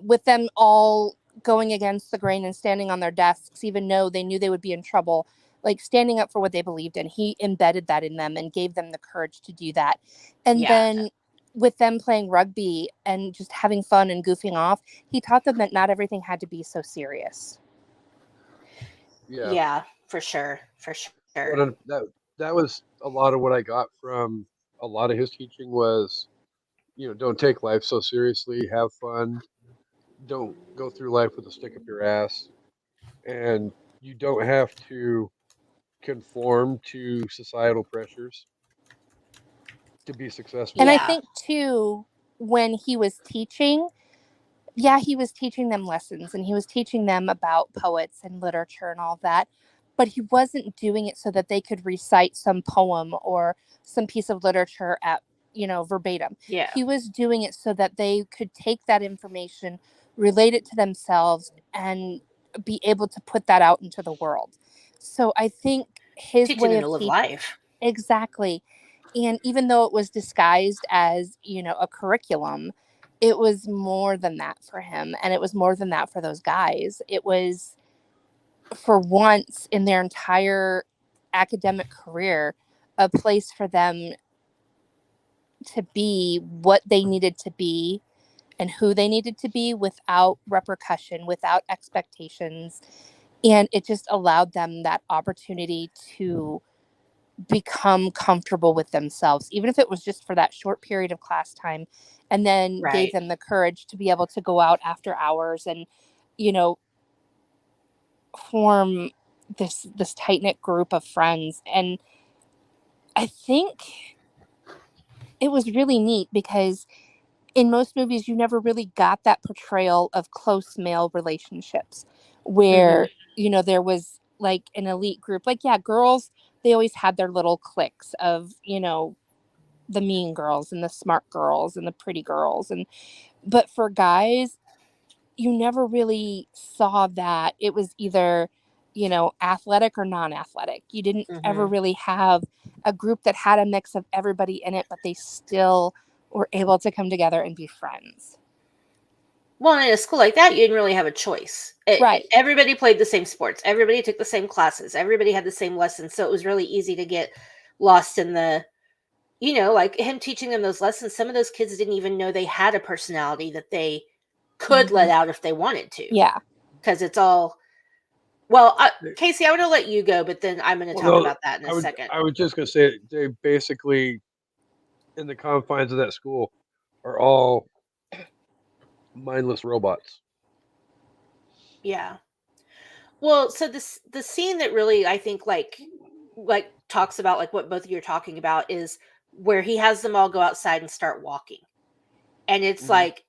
with them all going against the grain and standing on their desks, even though they knew they would be in trouble, like standing up for what they believed in. He embedded that in them and gave them the courage to do that. And then with them playing rugby and just having fun and goofing off, he taught them that not everything had to be so serious. Yeah, for sure. For sure. Well, that was a lot of what I got from a lot of his teaching was, don't take life so seriously, have fun, don't go through life with a stick up your ass, and you don't have to conform to societal pressures to be successful. And I think too, when he was teaching, he was teaching them lessons and he was teaching them about poets and literature and all that, but he wasn't doing it so that they could recite some poem or some piece of literature at, verbatim. Yeah. He was doing it so that they could take that information, relate it to themselves, and be able to put that out into the world. So I think his teaching way them of to live life. Exactly. And even though it was disguised as, a curriculum, it was more than that for him. And it was more than that for those guys. It was, for once in their entire academic career, a place for them to be what they needed to be and who they needed to be without repercussion, without expectations. And it just allowed them that opportunity to become comfortable with themselves, even if it was just for that short period of class time, and then gave them the courage to be able to go out after hours and, form this tight-knit group of friends. And I think it was really neat because in most movies you never really got that portrayal of close male relationships where there was like an elite group, like girls, they always had their little cliques of the mean girls and the smart girls and the pretty girls, but for guys you never really saw that. It was either athletic or non-athletic. You didn't ever really have a group that had a mix of everybody in it, but they still were able to come together and be friends. Well, in a school like that, you didn't really have a choice. Everybody played the same sports. Everybody took the same classes. Everybody had the same lessons. So it was really easy to get lost in the, like him teaching them those lessons. Some of those kids didn't even know they had a personality that they could let out if they wanted to. Yeah. Because it's all, well, Kasey, I want to let you go, but then I'm going to talk about that in a second. I was just going to say, they basically, in the confines of that school, are all mindless robots. Yeah. Well, so the scene that really I think like talks about like what both of you are talking about is where he has them all go outside and start walking. And it's like,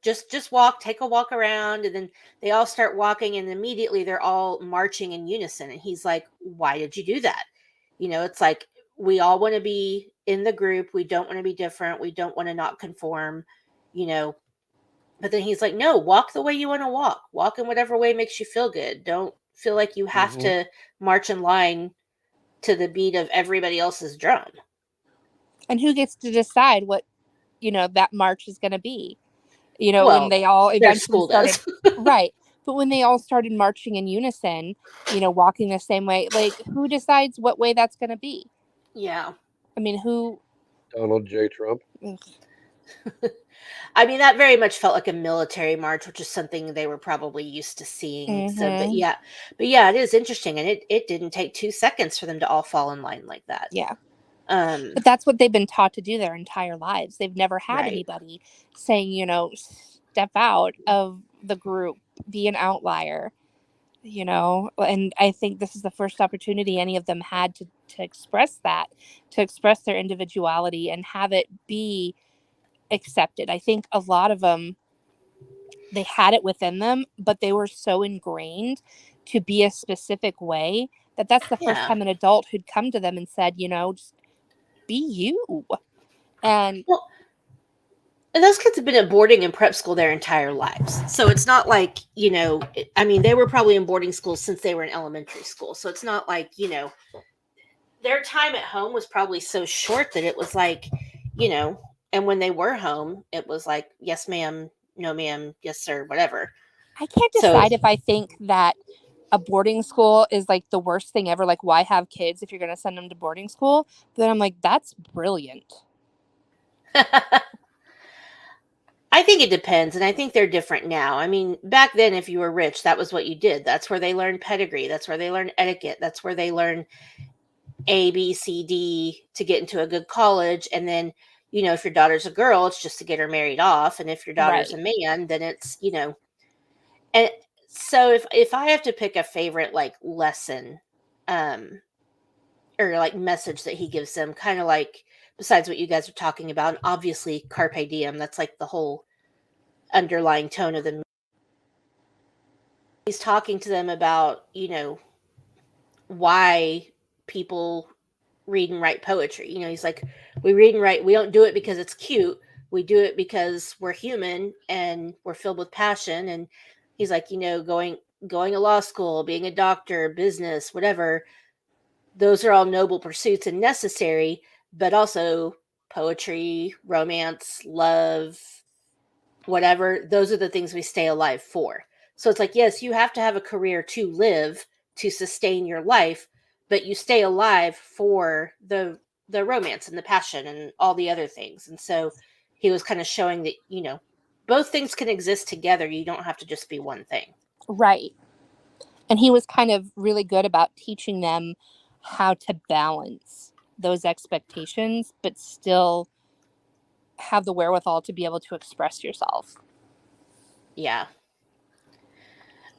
just walk, take a walk around, and then they all start walking and immediately they're all marching in unison. And he's like, why did you do that? It's like we all want to be in the group. We don't want to be different. We don't want to not conform, But then he's like, no, walk the way you want to walk. Walk in whatever way makes you feel good. Don't feel like you have to march in line to the beat of everybody else's drum. And who gets to decide what, that march is going to be? When they all eventually started. Right. But when they all started marching in unison, walking the same way, like who decides what way that's going to be? Yeah. I mean, who? Donald J. Trump. I mean, that very much felt like a military march, which is something they were probably used to seeing. So, but yeah, it is interesting. And it didn't take 2 seconds for them to all fall in line like that. Yeah. But that's what they've been taught to do their entire lives. They've never had anybody saying, you know, step out of the group, be an outlier, you know. And I think this is the first opportunity any of them had to express that, to express their individuality and have it be accepted. I think a lot of them, they had it within them, but they were so ingrained to be a specific way that's the first time an adult who'd come to them and said, you know, just be you. And those kids have been at boarding and prep school their entire lives. So it's not like, you know, I mean, they were probably in boarding school since they were in elementary school. So it's not like, you know, their time at home was probably so short that it was like, you know, and when they were home, it was like, yes, ma'am, no, ma'am, yes, sir, whatever. I can't decide if I think that a boarding school is like the worst thing ever. Like, why have kids if you're going to send them to boarding school? But then I'm like, that's brilliant. I think it depends, and I think they're different now. I mean, back then, if you were rich, that was what you did. That's where they learned pedigree. That's where they learned etiquette. That's where they learned A, B, C, D to get into a good college. And then, you know, if your daughter's a girl, it's just to get her married off. And if your daughter's a man, then it's, you know. And so if I have to pick a favorite, like, lesson, or like message that he gives them, kind of like, besides what you guys are talking about, and obviously carpe diem, that's like the whole underlying tone of the movie. He's talking to them about, you know, why people read and write poetry. You know, he's like, we read and write, we don't do it because it's cute. We do it because we're human and we're filled with passion. And he's like, you know, going to law school, being a doctor, business, whatever, those are all noble pursuits and necessary, but also poetry, romance, love, whatever, those are the things we stay alive for. So it's like, yes, you have to have a career to live, to sustain your life, but you stay alive for the romance and the passion and all the other things. And so he was kind of showing that, you know, both things can exist together. You don't have to just be one thing. Right. And he was kind of really good about teaching them how to balance those expectations, but still have the wherewithal to be able to express yourself. Yeah.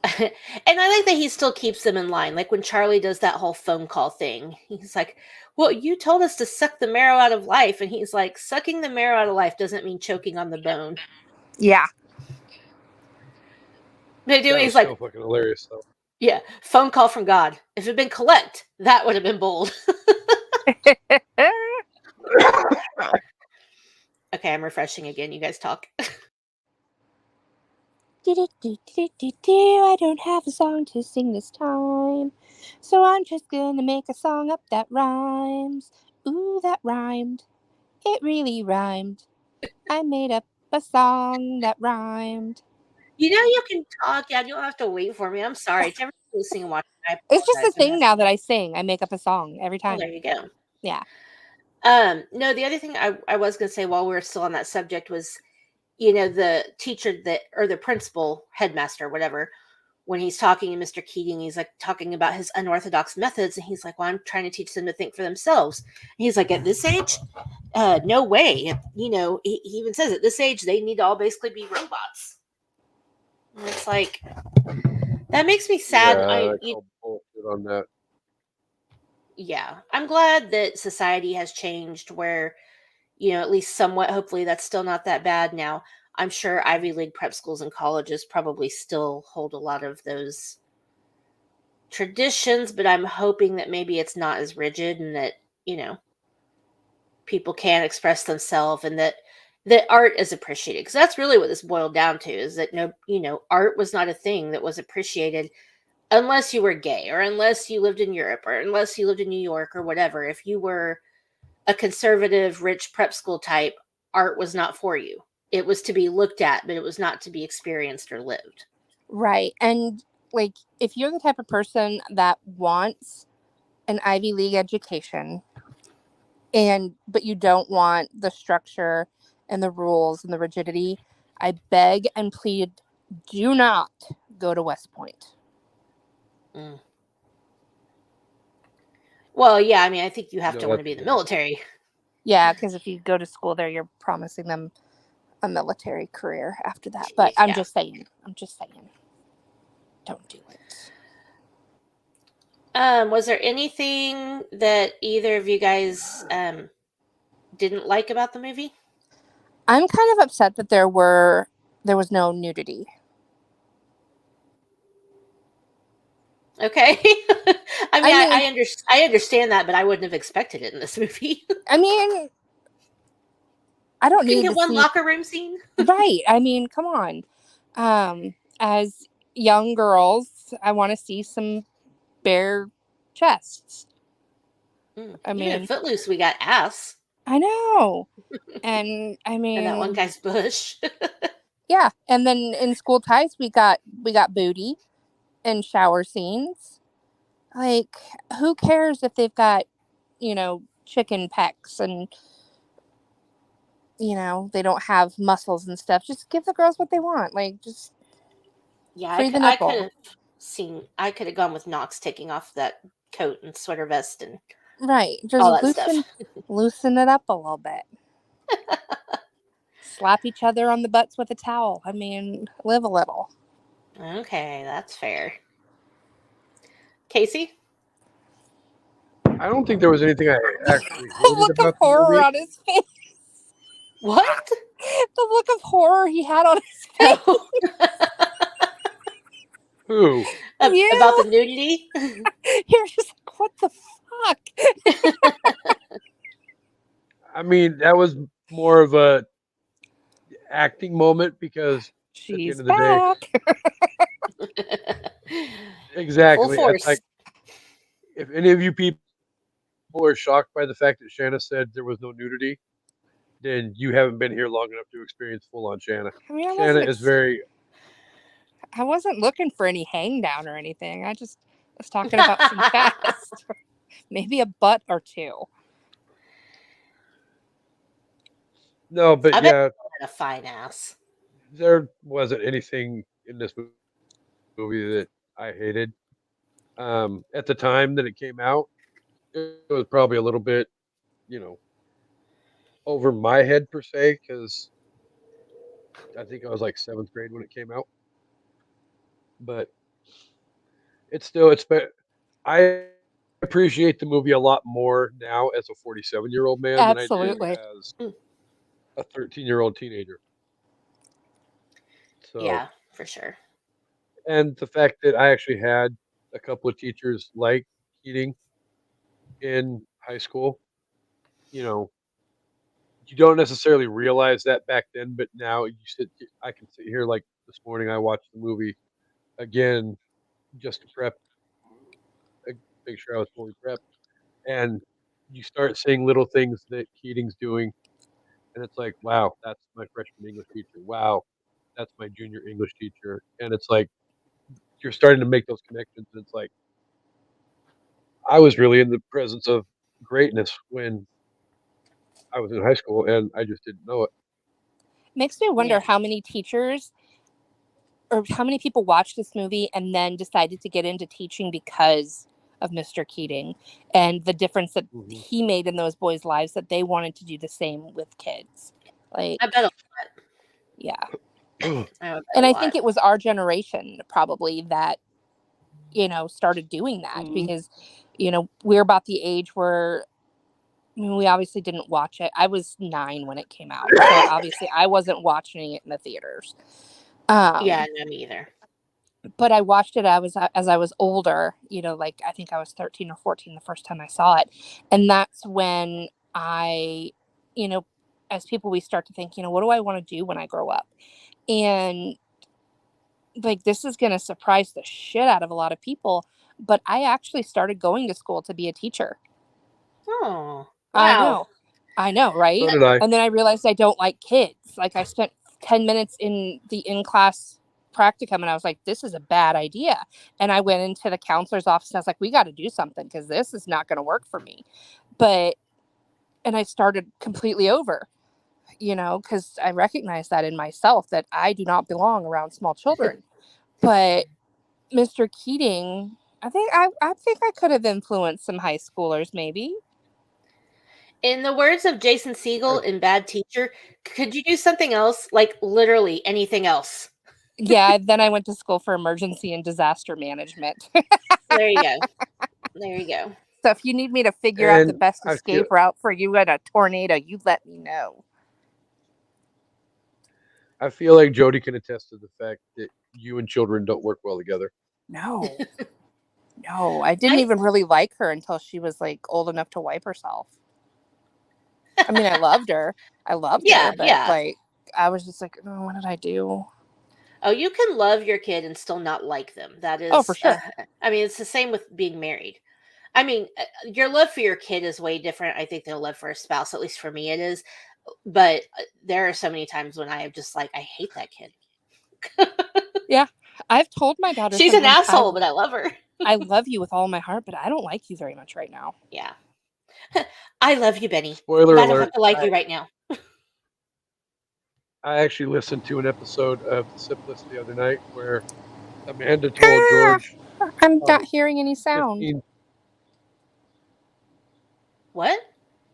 And I like that he still keeps them in line. Like when Charlie does that whole phone call thing, he's like, well, you told us to suck the marrow out of life. And he's like, sucking the marrow out of life doesn't mean choking on the bone. Yeah. They do. That He's was like, so fucking hilarious, though. Yeah, phone call from God. If it had been collect, that would have been bold. Okay, I'm refreshing again. You guys talk. I don't have a song to sing this time, so I'm just gonna make a song up that rhymes. Ooh, that rhymed. It really rhymed. I made up a song that rhymed. You know you can talk. Yeah, you don't have to wait for me. I'm sorry. To everyone listening and watching, I apologize. It's just a thing now that I sing. I make up a song every time. Oh, there you go. Yeah. No, the other thing I was going to say while we were still on that subject was, you know, the teacher or the principal, headmaster, whatever, when he's talking to Mr. Keating, he's like talking about his unorthodox methods. And he's like, well, I'm trying to teach them to think for themselves. And he's like, at this age, no way. You know, he even says at this age, they need to all basically be robots. And it's like, that makes me sad. Yeah, I call bullshit on that. Yeah, I'm glad that society has changed where, you know, at least somewhat, hopefully that's still not that bad now. I'm sure Ivy League prep schools and colleges probably still hold a lot of those traditions, but I'm hoping that maybe it's not as rigid and that, you know, people can express themselves and that art is appreciated. Because that's really what this boiled down to, is that, no, you know, art was not a thing that was appreciated unless you were gay or unless you lived in Europe or unless you lived in New York or whatever. If you were a conservative, rich prep school type, art was not for you. It was to be looked at, but it was not to be experienced or lived. Right. And like, if you're the type of person that wants an Ivy League education but you don't want the structure and the rules and the rigidity, I beg and plead, do not go to West Point. Well, yeah, I mean, I think you have No, to want to that's be in the a given. military. Yeah, because if you go to school there, you're promising them a military career after that. But Yeah. I'm just saying. Don't do it. Was there anything that either of you guys didn't like about the movie? I'm kind of upset that there was no nudity. Okay. I mean, I mean, I understand that, but I wouldn't have expected it in this movie. I mean, I don't Couldn't need get to one see. locker room scene. Right. I mean, come on. As young girls, I want to see some bare chests. I Even in mean, Footloose, we got ass I know. And I and that one mean, guy's bush. yeah. And then in School Ties, we got booty and shower scenes. Like, who cares if they've got, chicken pecs and, they don't have muscles and stuff. Just give the girls what they want. Like, just Yeah, free the I could nipple. have I could have gone with Knox taking off that coat and sweater vest and Right. Just all that stuff. loosen it up a little bit. Slap each other on the butts with a towel. I mean, live a little. Okay, that's fair. Kasey? I don't think there was anything I actually The hated look of about the horror movie. on his face. What? The look of horror he had on his face. Oh. Who? About the You. nudity? You're just like, what the fuck? I mean, that was more of a acting moment because at the end She's of the day, back. Full exactly. It's force. like if any of you people are shocked by the fact that Shanna said there was no nudity, then you haven't been here long enough to experience full on Shanna. I mean, Shanna is very. I wasn't looking for any hang down or anything. I just was talking about some chest. Maybe a butt or two. No, but I bet yeah, he had a fine ass. there wasn't anything in this movie that I hated. At the time that it came out, it was probably a little bit, you know, over my head per se, because I think I was like seventh grade when it came out. But I appreciate the movie a lot more now as a 47-year-old man than I do Absolutely. as Mm. a 13-year-old teenager. So, Yeah, for sure. and the fact that I actually had a couple of teachers like Keating in high school, you know, you don't necessarily realize that back then, but now I can sit here like this morning. I watched the movie again just to uh, make sure I was fully prepped, and you start seeing little things that Keating's doing, and it's like, wow, that's my freshman English teacher. Wow, that's my junior English teacher, and it's like you're starting to make those connections, and it's like I was really in the presence of greatness when I was in high school, and I just didn't know it. Makes me wonder Yeah. how many teachers or how many people watched this movie and then decided to get into teaching because of Mr. Keating and the difference that Hmm. he made in those boys' lives that they wanted to do the same with kids. Like, I bet a lot. yeah. I bet And a I lot. think it was our generation probably that, started doing that Hmm. because, we're about the age where we obviously didn't watch it. I was 9 when it came out. So obviously I wasn't watching it in the theaters. Yeah, Um, no, me either. but I watched it as I was older, like I think I was 13 or 14 the first time I saw it. And that's when I, you know, as people, we start to think, what do I want to do when I grow up? And like, this is going to surprise the shit out of a lot of people. But I actually started going to school to be a teacher. Oh, I wow. know. I know, right? So did I. And then I realized I don't like kids. Like, I spent 10 minutes in the in-class practicum and I was like, this is a bad idea. And I went into the counselor's office and I was like, we got to do something because this is not going to work for me. And I started completely over, because I recognized that in myself that I do not belong around small children. But Mr. Keating, I think I could have influenced some high schoolers, maybe. In the words of Jason Segel in Bad Teacher, could you do something else? Like literally anything else. Yeah, then I went to school for emergency and disaster management. There you go. There you go. So if you need me to figure out the And best I feel escape route for you in a tornado, you let me know. like Jody can attest to the fact that you and children don't work well together. No. No, I didn't I even really like her until she was like old enough to wipe herself. I mean, I loved her. yeah, But yeah. like I was just like, oh, what did I do? Oh, you can love your kid and still not like them. That Oh, for is, sure. I mean, it's the same with being married. I mean, your love for your kid is way different, I think, than a love for a spouse. At least for me, it is. But there are so many times when I am just like, I hate that kid. Yeah. I've told my daughter She's an sometimes asshole, but I love her. I love you with all my heart, but I don't like you very much right now. Yeah. I love you, Benny, Spoiler but I don't have alert, to like you right now. I actually listened to an episode of The Simplest the other night where Amanda told George I'm how not hearing any sound. 15. What?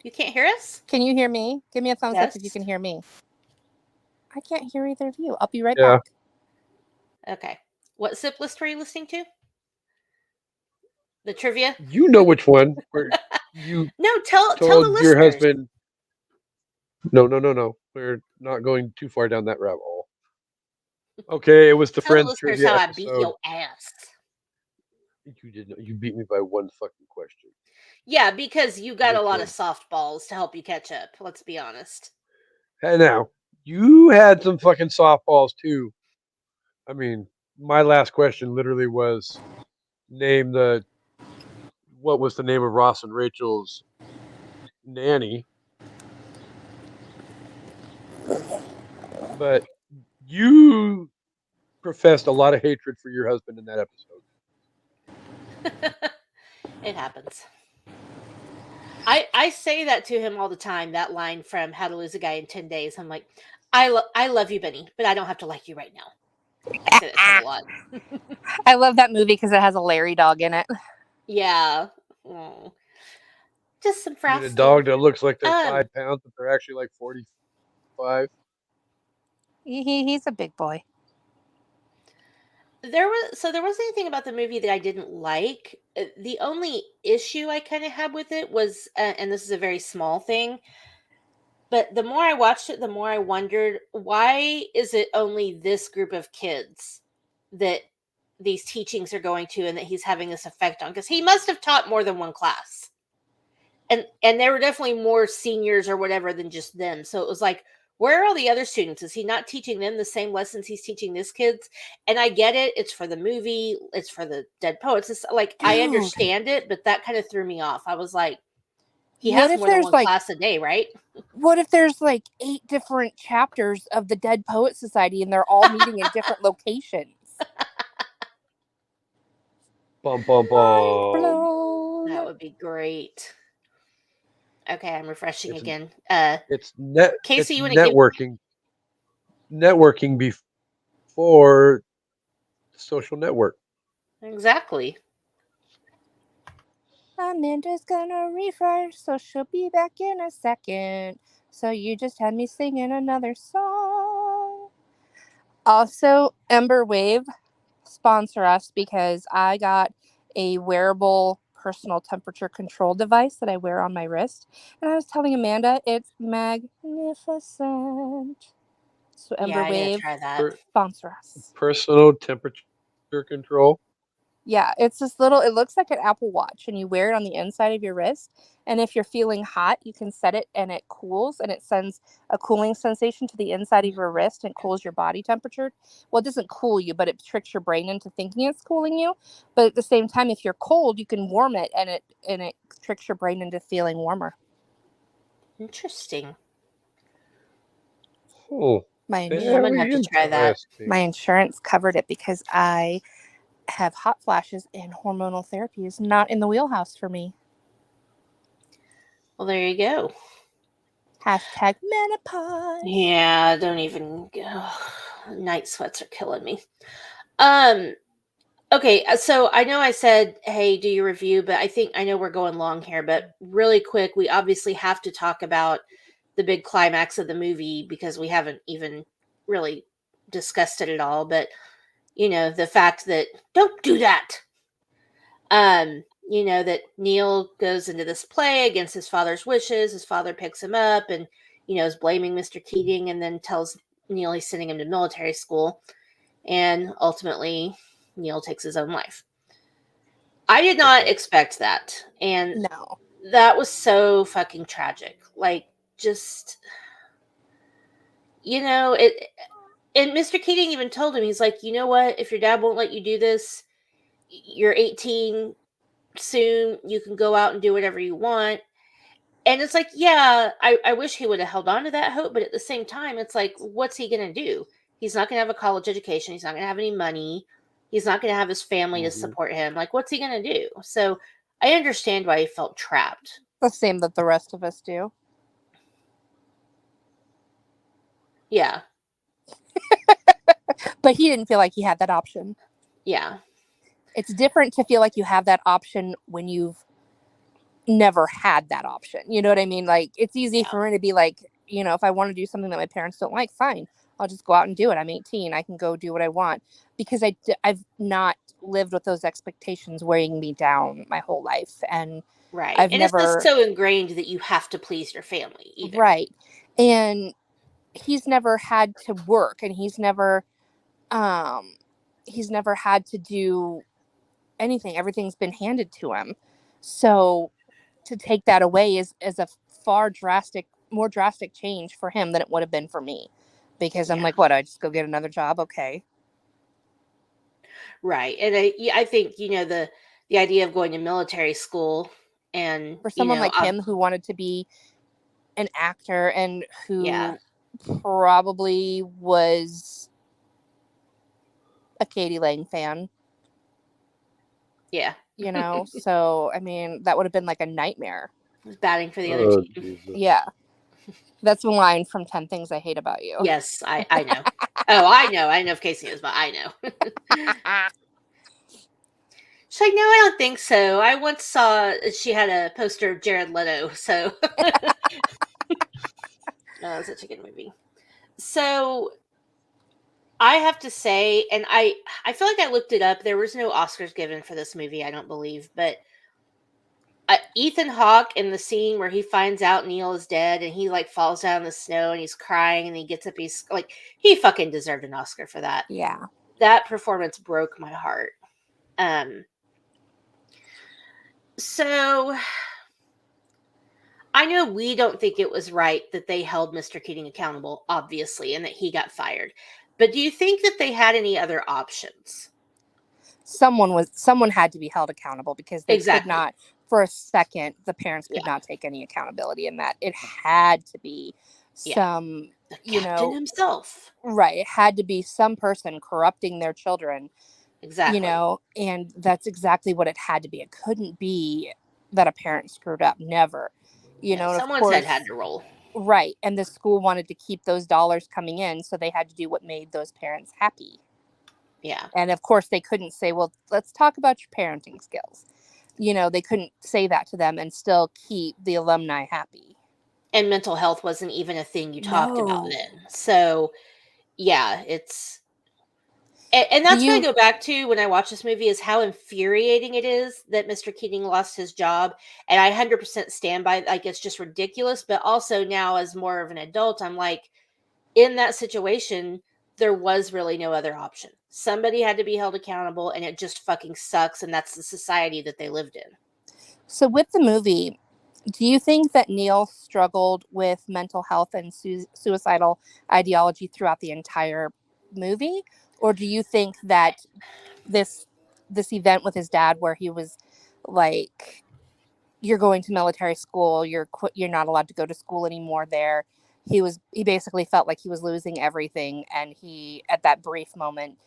You can't hear us? Can you hear me? Give me a thumbs up if you Yes. can hear me. I can't hear either of you. I'll be right Yeah. back. Okay. What sip list were you listening to? The trivia? You know which one where you No, tell the told your listeners. husband, no, no, no, no. We're not going too far down that rabbit hole. Okay, it was the Tell the Friends listeners trivia how I beat episode. your ass. You didn't. You beat me by one fucking question. Yeah, because you got a lot of Wicked. softballs to help you catch up. Let's be honest. Hey, now you had some fucking softballs too. I mean, my last question literally was name the what was the name of Ross and Rachel's nanny, but you professed a lot of hatred for your husband in that episode. It happens. I say that to him all the time. That line from How to Lose a Guy in 10 Days. I'm like, I love you, Benny, but I don't have to like you right now. I say that to him a lot. I love that movie because it has a Larry dog in it. Yeah. Oh. Just some I mean, a frosting. dog that looks like they're Um, 5 pounds, but they're actually like 45. He's a big boy. there wasn't anything about the movie that I didn't like. The only issue I kind of had with it was, and this is a very small thing, but the more I watched it, the more I wondered, why is it only this group of kids that these teachings are going to, and that he's having this effect on? Because he must have taught more than one class, and there were definitely more seniors or whatever than just them. So it was like, where are all the other students? Is he not teaching them the same lessons he's teaching these kids? And I get it, it's for the movie, it's for the Dead Poets. It's like, I Dude, understand it, but that kind of threw me off. I was like, he what has if more than there's one like class a day, right? what if there's like 8 different chapters of the Dead Poet Society and they're all meeting in different locations? Bum bum Mind bum. That blown. would be great. Okay, I'm refreshing It's again. it's net Kasey, it's you want to give networking before social network. exactly? Amanda's gonna refresh, so she'll be back in a second. So you just had me singing another song. Also, Ember Wave sponsor us because I got a wearable personal temperature control device that I wear on my wrist. And I was telling Amanda, it's magnificent. So Yeah, Ember I gotta Wave, try that. sponsor us. Personal temperature control. Yeah, it's this little, it looks like an Apple Watch and you wear it on the inside of your wrist. And if you're feeling hot, you can set it and it cools and it sends a cooling sensation to the inside of your wrist and cools your body temperature. Well, it doesn't cool you, but it tricks your brain into thinking it's cooling you. But at the same time, if you're cold, you can warm it and it tricks your brain into feeling warmer. Interesting. Oh, My Yeah, I'm gonna have very to try that. my interesting. insurance covered it because I have hot flashes and hormonal therapy is not in the wheelhouse for me. Well, there you go. Hashtag menopause. Yeah, don't even go. Night sweats are killing me. Um, Okay, so I know I said, hey, do your review, but I know we're going long here, but really quick, we obviously have to talk about the big climax of the movie because we haven't even really discussed it at all. But, the fact that, don't do that. That Neil goes into this play against his father's wishes. His father picks him up and, is blaming Mr. Keating and then tells Neil he's sending him to military school. And ultimately, Neil takes his own life. I did not expect that. And No. that was so fucking tragic. Like, just, it. And Mr. Keating even told him, he's like, you know what? If your dad won't let you do this, you're 18 soon. You can go out and do whatever you want. And it's like, yeah, I wish he would have held on to that hope. But at the same time, it's like, what's he going to do? He's not going to have a college education. He's not going to have any money. He's not going to have his family to support him. Like, what's he going to do? So I understand why he felt trapped. The same that the rest of us do. Yeah. But he didn't feel like he had that option. Yeah. It's different to feel like you have that option when you've never had that option. You know what I mean? Like, it's easy for me to be like, if I want to do something that my parents don't like, fine, I'll just go out and do it. I'm 18. I can go do what I want, because I've not lived with those expectations weighing me down my whole life. And right. I've and never, it's just so ingrained that you have to please your family either. Right. And he's never had to work, and he's never had to do anything. Everything's been handed to him. So to take that away is a more drastic change for him than it would have been for me, because I'm like, what, I just go get another job? Okay. Right. And I think, the idea of going to military school and For someone like him who wanted to be an actor and who probably was a Katie Lang fan. Yeah. So, I mean, that would have been like a nightmare. Batting for the other team. Jesus. Yeah. That's one line from 10 Things I Hate About You. Yes, I know. Oh, I know. I know if Kasey knows, but I know. She's like, no, I don't think so. I once saw she had a poster of Jared Leto, so. Oh, such a good movie. So I have to say, and I feel like I looked it up. There was no Oscars given for this movie, I don't believe, but Ethan Hawke in the scene where he finds out Neil is dead and he like falls down in the snow and he's crying and he gets up, he's like, he fucking deserved an Oscar for that. Yeah. That performance broke my heart. So I know we don't think it was right that they held Mr. Keating accountable, obviously, and that he got fired. But do you think that they had any other options? Someone had to be held accountable, because they could not, for a second, the parents could not take any accountability in that. It had to be some, the captain himself. Right. It had to be some person corrupting their children. Exactly. And that's exactly what it had to be. It couldn't be that a parent screwed up. Never. Someone's head had to roll. Right. And the school wanted to keep those dollars coming in, so they had to do what made those parents happy. Yeah. And of course they couldn't say, well, let's talk about your parenting skills. They couldn't say that to them and still keep the alumni happy. And mental health wasn't even a thing you talked about then. So, yeah, it's... And that's what I go back to when I watch this movie, is how infuriating it is that Mr. Keating lost his job. And I 100% stand by, like, it's just ridiculous. But also now, as more of an adult, I'm like, in that situation, there was really no other option. Somebody had to be held accountable, and it just fucking sucks. And that's the society that they lived in. So with the movie, do you think that Neil struggled with mental health and suicidal ideology throughout the entire movie? Or do you think that this event with his dad, where he was like, you're going to military school, you're not allowed to go to school anymore there, he basically felt like he was losing everything, and he, at that brief moment,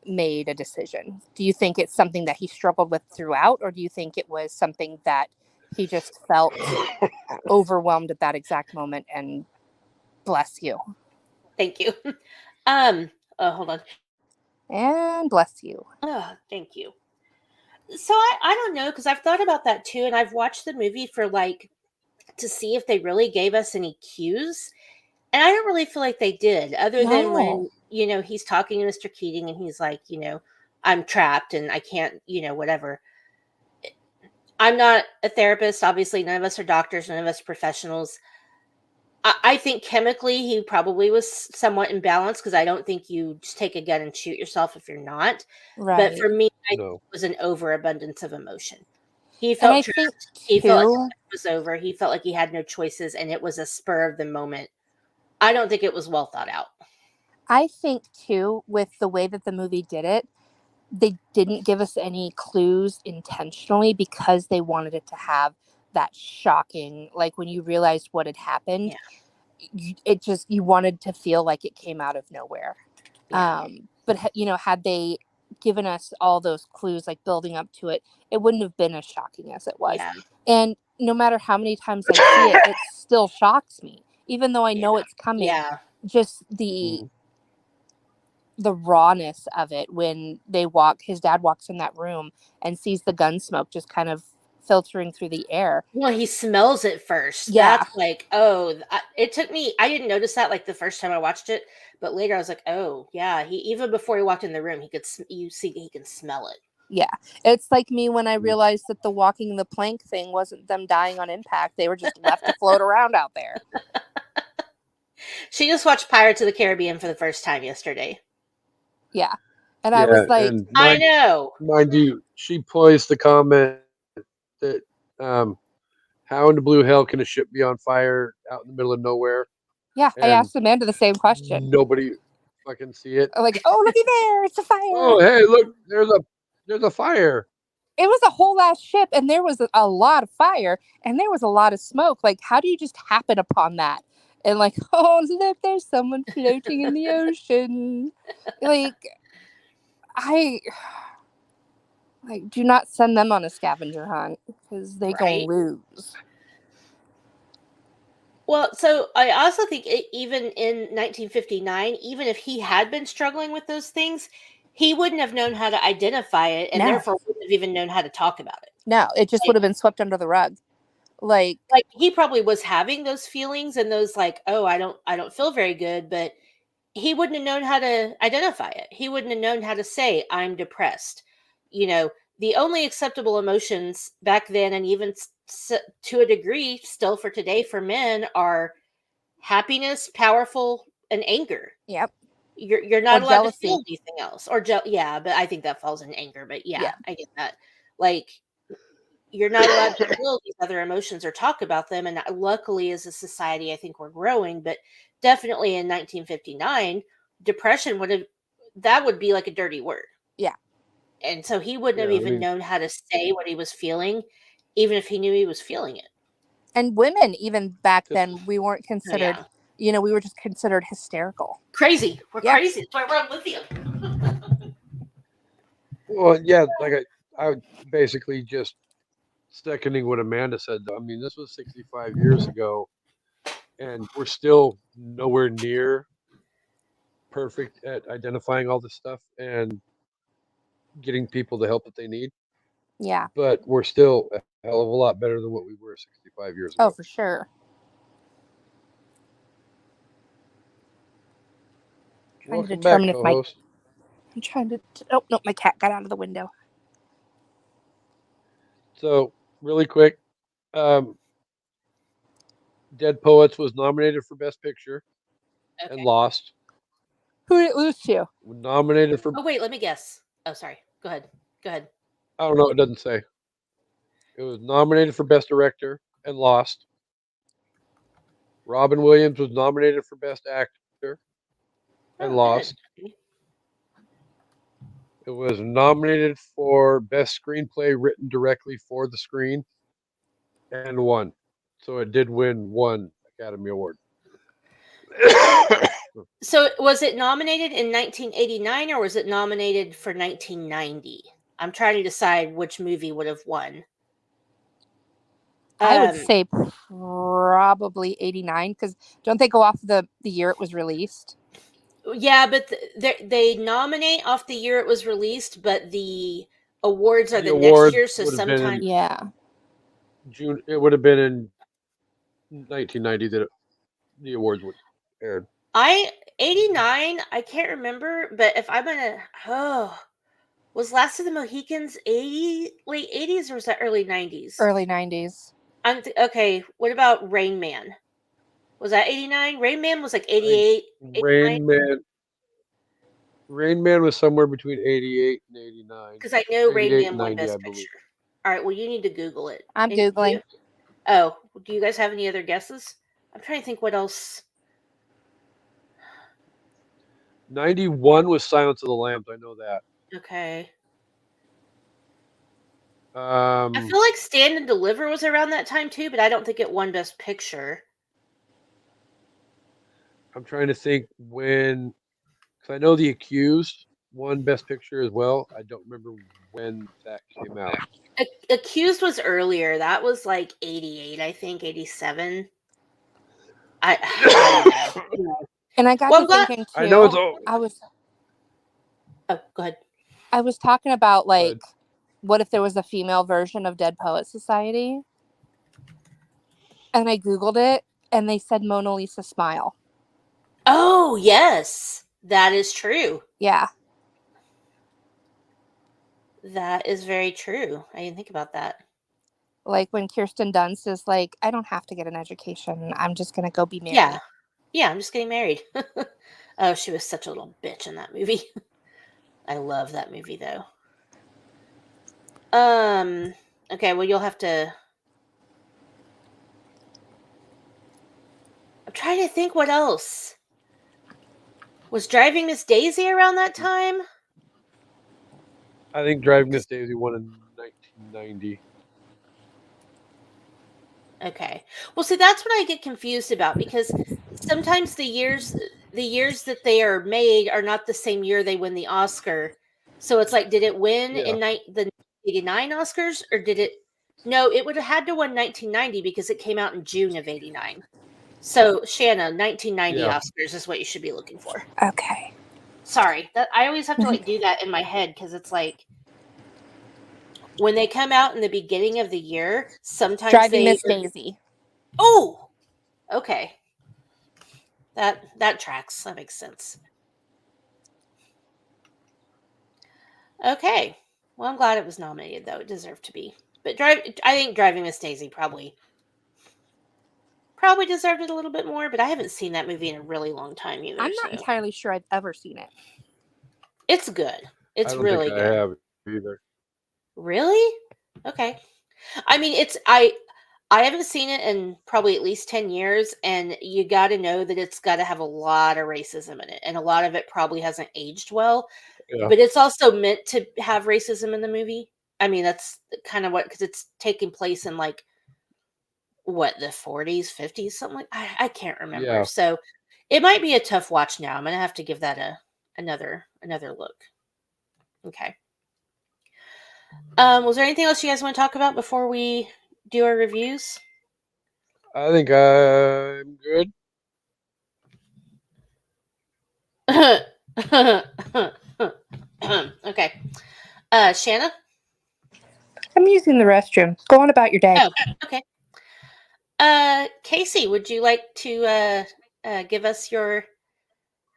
made a decision? Do you think it's something that he struggled with throughout, or do you think it was something that he just felt overwhelmed at that exact moment? And bless you. Thank you. Hold on. And bless you. Oh, thank you. So I don't know, because I've thought about that too, and I've watched the movie for like to see if they really gave us any cues. And I don't really feel like they did, other than when, he's talking to Mr. Keating and he's like, I'm trapped and I can't, whatever. I'm not a therapist. Obviously, none of us are doctors, none of us are professionals. I think chemically he probably was somewhat imbalanced, because I don't think you just take a gun and shoot yourself if you're not. Right. But for me, I think No. it was an overabundance of emotion. He And I felt think trapped. He felt like too, his life was over. He felt like he had no choices, and it was a spur of the moment. I don't think it was well thought out. I think too, with the way that the movie did it, they didn't give us any clues intentionally because they wanted it to have that shocking, like when you realized what had happened, you wanted to feel like it came out of nowhere. Yeah. But had they given us all those clues, like building up to it, it wouldn't have been as shocking as it was. Yeah. And no matter how many times I see it, it still shocks me, even though I know it's coming. Yeah. Just the rawness of it when his dad walks in that room and sees the gun smoke just kind of filtering through the air. Well, he smells it first. Yeah. That's like, it took me, I didn't notice that like the first time I watched it, but later I was like, oh yeah, even before he walked in the room, he can smell it. Yeah. It's like me when I realized that the walking the plank thing wasn't them dying on impact. They were just left to float around out there. She just watched Pirates of the Caribbean for the first time yesterday. Yeah. And I was like, I know. Mind you, she placed the comment that how in the blue hell can a ship be on fire out in the middle of nowhere? Yeah, I asked Amanda the same question. Nobody fucking see it. I'm like, oh, looky there, it's a fire. Oh, hey, look, there's a fire. It was a whole ass ship, and there was a lot of fire, and there was a lot of smoke. Like, how do you just happen upon that? And like, oh, look, there's someone floating in the ocean. Like, do not send them on a scavenger hunt, because they gonna lose. Well, so I also think even in 1959, even if he had been struggling with those things, he wouldn't have known how to identify it, and therefore wouldn't have even known how to talk about it. No, it just would have been swept under the rug. Like he probably was having those feelings and those like, oh, I don't feel very good, but he wouldn't have known how to identify it. He wouldn't have known how to say, I'm depressed. The only acceptable emotions back then, and even to a degree still for today for men, are happiness, powerful, and anger. Yep. You're not allowed to feel anything else. Or yeah, but I think that falls in anger. But yeah, I get that. Like, you're not allowed to feel these other emotions or talk about them. And luckily, as a society, I think we're growing. But definitely in 1959, depression would be like a dirty word. Yeah. And so he wouldn't have even known how to say what he was feeling, even if he knew he was feeling it. And women, even back then, we weren't considered, we were just considered hysterical. Crazy. We're crazy. That's why we're on lithium. Well, yeah, like I basically just seconding what Amanda said, though. I mean, this was 65 years ago, and we're still nowhere near perfect at identifying all this stuff and getting people the help that they need. Yeah. But we're still a hell of a lot better than what we were 65 years ago. Oh, for sure. Welcome back, co-host. I'm trying to... Oh, no, my cat got out of the window. So, really quick, Dead Poets was nominated for Best Picture and lost. Who did it lose to? Nominated for... Oh, wait, let me guess. Oh, sorry. Go ahead. I don't know. It doesn't say. It was nominated for Best Director and lost. Robin Williams was nominated for Best Actor and lost. Good. It was nominated for Best Screenplay written directly for the screen and won. So it did win one Academy Award. So was it nominated in 1989 or was it nominated for 1990? I'm trying to decide which movie would have won. I would say probably 89, because don't they go off the year it was released? Yeah, but they nominate off the year it was released, but the awards are The the next awards year. So would have been sometimes in Yeah. June. It would have been in 1990 that the awards would aired. 89. I can't remember, but if I'm gonna was Last of the Mohicans late 80s or was that early 90s? Early 90s. Okay. What about Rain Man? Was that 89? Rain Man was like I think 88, 89. Rain Man was somewhere between 88 and 89. Because I know Rain 88 Man and won 90, I Best believe. Picture. All right. Well, you need to Google it. I'm And do you? Googling. Oh, do you guys have any other guesses? I'm trying to think what else. 91 was Silence of the Lambs. I know that. Okay. I Um, feel like Stand and Deliver was around that time too, but I don't think it won Best Picture. I'm trying to think when, because I know The Accused won Best Picture as well. I don't remember when that came out. Accused was earlier. That was like 88, I think, 87. I don't know. And I got Well, to I'm glad. thinking I know too. it's all. Oh, go ahead. I was talking about But what if there was a female version of Dead Poet Society? And I Googled it and they said Mona Lisa Smile. Oh, yes. That is true. Yeah. That is very true. I didn't think about that. Like when Kirsten Dunst is like, I don't have to get an education. I'm just going to go be married. Yeah. Yeah, I'm just getting married. Oh, she was such a little bitch in that movie. I love that movie though. Okay, well you'll have to I'm trying to think what else. Was Driving Miss Daisy around that time? I think Driving Miss Daisy won in 1990. Okay. Well, see, that's what I get confused about because sometimes the years that they are made are not the same year they win the Oscar. So it's like, did it win Yeah, in the 89 Oscars or did it? No, it would have had to win 1990 because it came out in June of 89. So, Shanna, 1990 yeah, Oscars is what you should be looking for. Okay. Sorry, that I always have to like do that in my head because it's like when they come out in the beginning of the year, sometimes Driving they Miss Daisy. oh, okay. That tracks. That makes sense. Okay. Well, I'm glad it was nominated though. It deserved to be. But I think Driving Miss Daisy probably deserved it a little bit more, but I haven't seen that movie in a really long time either, I'm not so entirely sure I've ever seen it. it's good. I It's don't think really I good. have either. Really? Okay. I mean, I haven't seen it in probably at least 10 years and you got to know that it's got to have a lot of racism in it and a lot of it probably hasn't aged well, Yeah, but it's also meant to have racism in the movie. I mean, that's kind of what cuz it's taking place in like what the 40s, 50s, something like I can't remember. yeah. So, it might be a tough watch now. I'm going to have to give that another look. Okay. Was there anything else you guys want to talk about before we do our reviews? I think I'm good. Okay. Shanna? I'm using the restroom. Go on about your day. Oh, okay. Kasey, would you like to give us your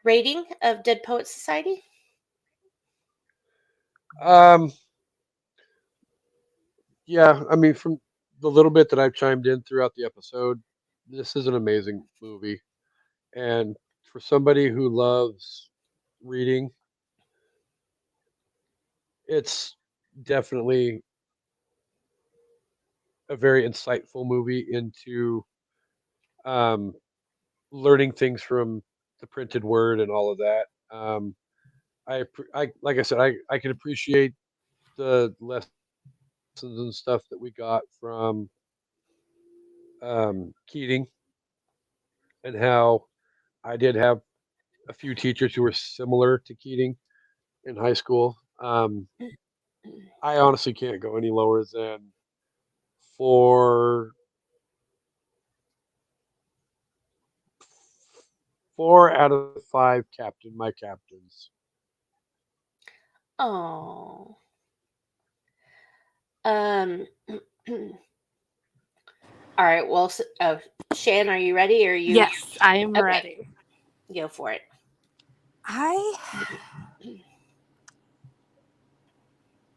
rating of Dead Poet Society? Um, yeah. I mean, from the little bit that I've chimed in throughout the episode, this is an amazing movie, and for somebody who loves reading, it's definitely a very insightful movie into um, learning things from the printed word and all of that. I like I said, I can appreciate the lessons and stuff that we got from Keating and how I did have a few teachers who were similar to Keating in high school. I honestly can't go any lower than 4 4 out of 5 Captain My Captains. Oh. Um. All right. Well, Shan, are you ready? Or are you Yes, I am okay? ready. Go for it. I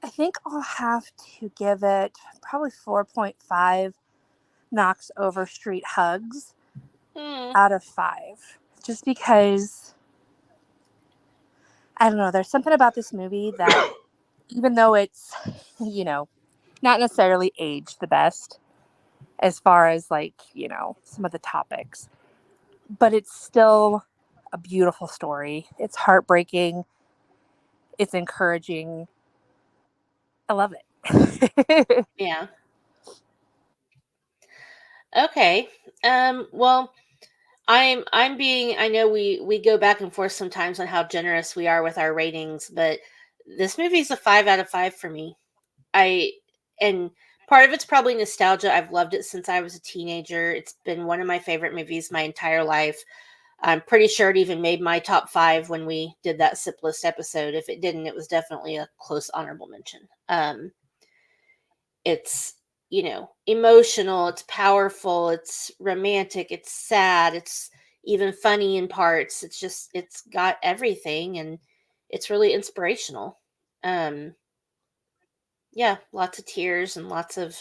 I think I'll have to give it probably 4.5 knocks over street hugs Hmm. out of 5. Just because I don't know, there's something about this movie that even though it's, you know, not necessarily aged the best as far as like, some of the topics, but it's still a beautiful story. It's heartbreaking, it's encouraging. I love it. Yeah. Okay. Well, I'm being. I know we go back and forth sometimes on how generous we are with our ratings, but this movie's a 5 out of 5 for me. I and part of it's probably nostalgia. I've loved it since I was a teenager. It's been one of my favorite movies my entire life. I'm pretty sure it even made my top 5 when we did that sip list episode. If it didn't, it was definitely a close honorable mention. It's, emotional, it's powerful, it's romantic, it's sad, it's even funny in parts. It's got everything, and it's really inspirational. Um yeah, lots of tears and lots of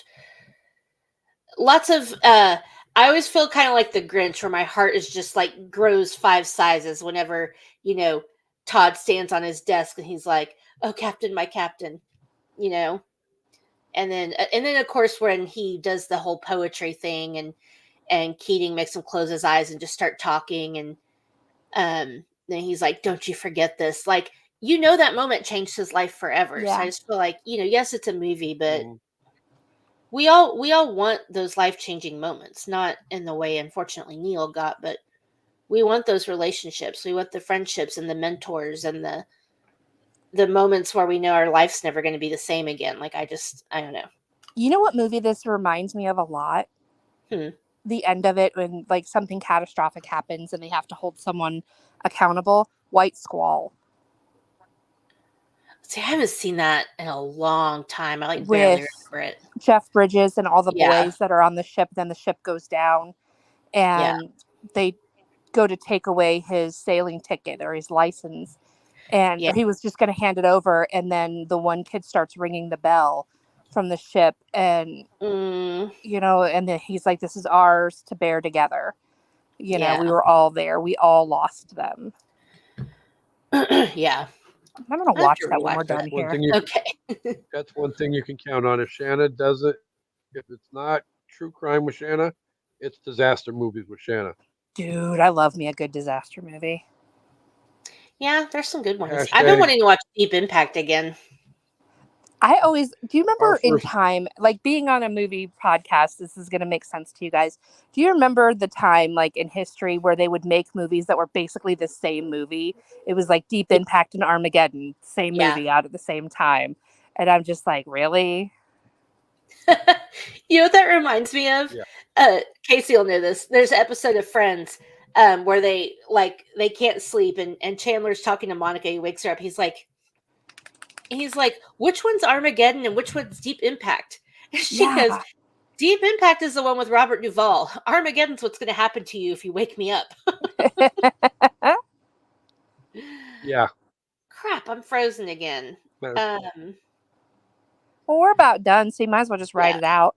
I always feel kind of like the Grinch, where my heart is just like grows 5 sizes whenever, you know, Todd stands on his desk and he's like, "Oh, Captain, my Captain," you know. And then of course when he does the whole poetry thing, and Keating makes him close his eyes and just start talking, and then he's like, "Don't you forget this." Like, that moment changed his life forever. So I Yeah. just feel like, yes, it's a movie, but Mhm. we all want those life-changing moments, not in the way unfortunately Neil got, but we want those relationships. We want the friendships and the mentors and the moments where we know our life's never going to be the same again. Like, I don't know. You know what movie this reminds me of a lot? Hmm. The end of it, when like something catastrophic happens and they have to hold someone accountable. White Squall, See, I haven't seen that in a long time. I like barely with remember it. Jeff Bridges and all the Yeah. boys that are on the ship. Then the ship goes down Yeah. and they go to take away his sailing ticket or his license, and Yeah. or he was just going to hand it over, and then the one kid starts ringing the bell from the ship, and Mm, and then he's like, "This is ours to bear together." yeah. We were all there. We all lost them. Yeah. I'm gonna I have watch to that when rewatch we're That's done that. one thing here. you can. Okay. That's one thing you can count on. If Shanna does it, if it's not true crime with Shanna, it's disaster movies with Shanna. Dude, I love me a good disaster movie. Yeah, there's some good ones. I've been Hashtag wanting to watch Deep Impact again. Do you our remember in first. time, like being on a movie podcast, this is going to make sense to you guys. Do you remember the time, like in history, where they would make movies that were basically the same movie? It was like Deep Y- Impact and Armageddon, same Yeah. movie out at the same time. And I'm just like, really? You know what that reminds me of? Yeah. Casey will know this. There's an episode of Friends where they can't sleep, and Chandler's talking to Monica. He wakes her up. He's like, which one's Armageddon and which one's Deep Impact? She goes, Yeah. Deep Impact is the one with Robert Duvall. Armageddon's what's going to happen to you if you wake me up. Yeah. Crap, I'm frozen again. Matter- Um, Well, we're about done, so you might as well just write yeah, it out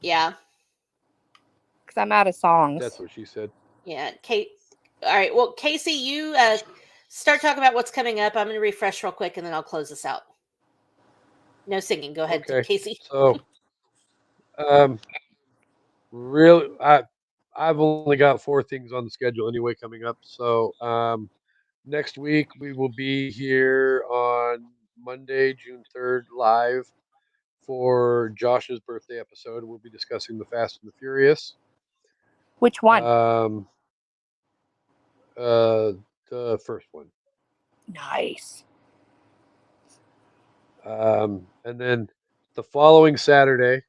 yeah, because I'm out of songs. That's what she said. yeah. Kate. All right. Well, Casey, you start talking about what's coming up. I'm going to refresh real quick, and then I'll close this out. No singing. Go ahead, Okay. Casey. So, um, really, I've only got 4 things on the schedule anyway coming up. So, next week we will be here on Monday, June 3rd, live for Josh's birthday episode. We'll be discussing the Fast and the Furious. Which one? Um, uh, the first one. Nice. And then the following Saturday,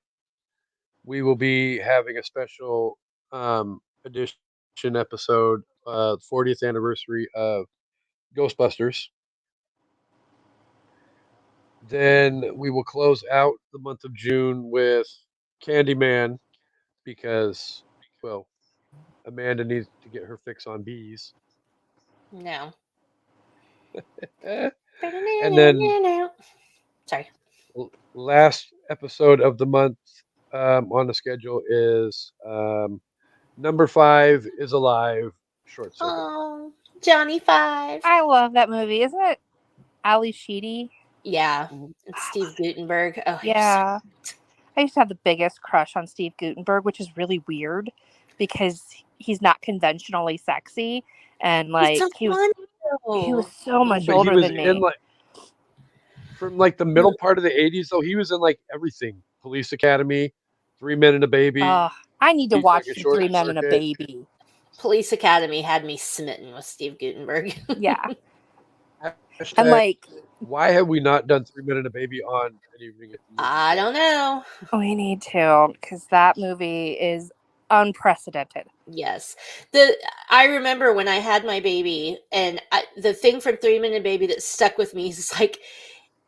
we will be having a special edition episode of 40th anniversary of Ghostbusters. Then we will close out the month of June with Candyman because, well, Amanda needs to get her fix on bees. No. And then, sorry. Last episode of the month on the schedule is number 5 is Alive, Short Circuit. Oh, Johnny 5. I love that movie. Isn't it Ali Sheedy? Yeah, it's Steve Guttenberg. Oh, yeah. I used to have the biggest crush on Steve Guttenberg, which is really weird because he's not conventionally sexy, and like he was so much older than me. From like the middle part of the 80s, though, he was in like everything: Police Academy, 3 Men and a Baby. I need to watch 3 Men and a Baby. Police Academy had me smitten with Steve Guttenberg. Yeah. And like, why have we not done 3 Men and a Baby on An Evening at the Movies? I don't know. We need to, because that movie is unprecedented. Yes. I remember when I had my baby, and the thing from 3 Men and a Baby that stuck with me is like,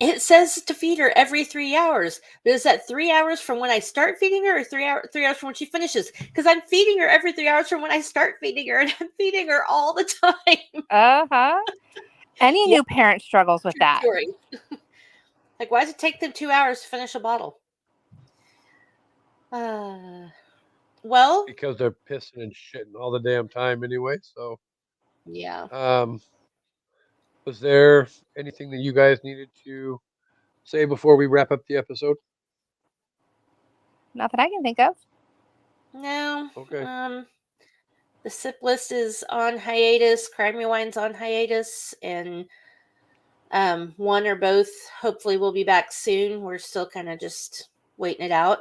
it says to feed her every 3 hours, but is that 3 hours from when I start feeding her, or 3 hours from when she finishes? Because I'm feeding her every 3 hours from when I start feeding her, and I'm feeding her all the time. Any new parent struggles with that. Story. Like, why does it take them 2 hours to finish a bottle? Well, because they're pissing and shitting all the damn time anyway. So yeah. Was there anything that you guys needed to say before we wrap up the episode? Not that I can think of. No. Okay. The sip list is on hiatus. Crime Rewind's on hiatus, and one or both hopefully will be back soon. We're still kind of just waiting it out.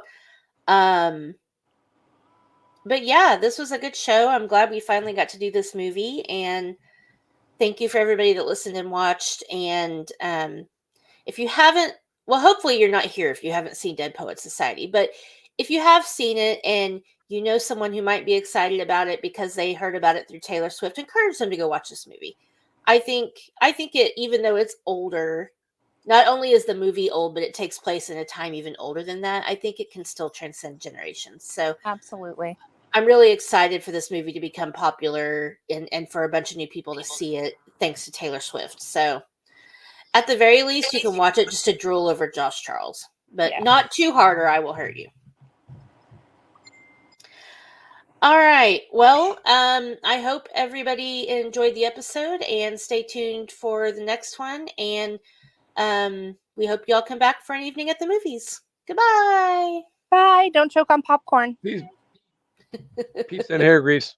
But yeah, this was a good show. I'm glad we finally got to do this movie, and thank you for everybody that listened and watched. And if you haven't, well, hopefully you're not here if you haven't seen Dead Poets Society, but if you have seen it and you know someone who might be excited about it because they heard about it through Taylor Swift, encourage them to go watch this movie. I think it, even though it's older, not only is the movie old, but it takes place in a time even older than that. I think it can still transcend generations. So absolutely, I'm really excited for this movie to become popular and for a bunch of new people to see it thanks to Taylor Swift. So at the very least, you can watch it just to drool over Josh Charles, but not too hard or I will hurt you. All right. Well, I hope everybody enjoyed the episode, and stay tuned for the next one. And we hope y'all come back for An Evening at the Movies. Goodbye. Bye. Don't choke on popcorn. Peace and hair grease.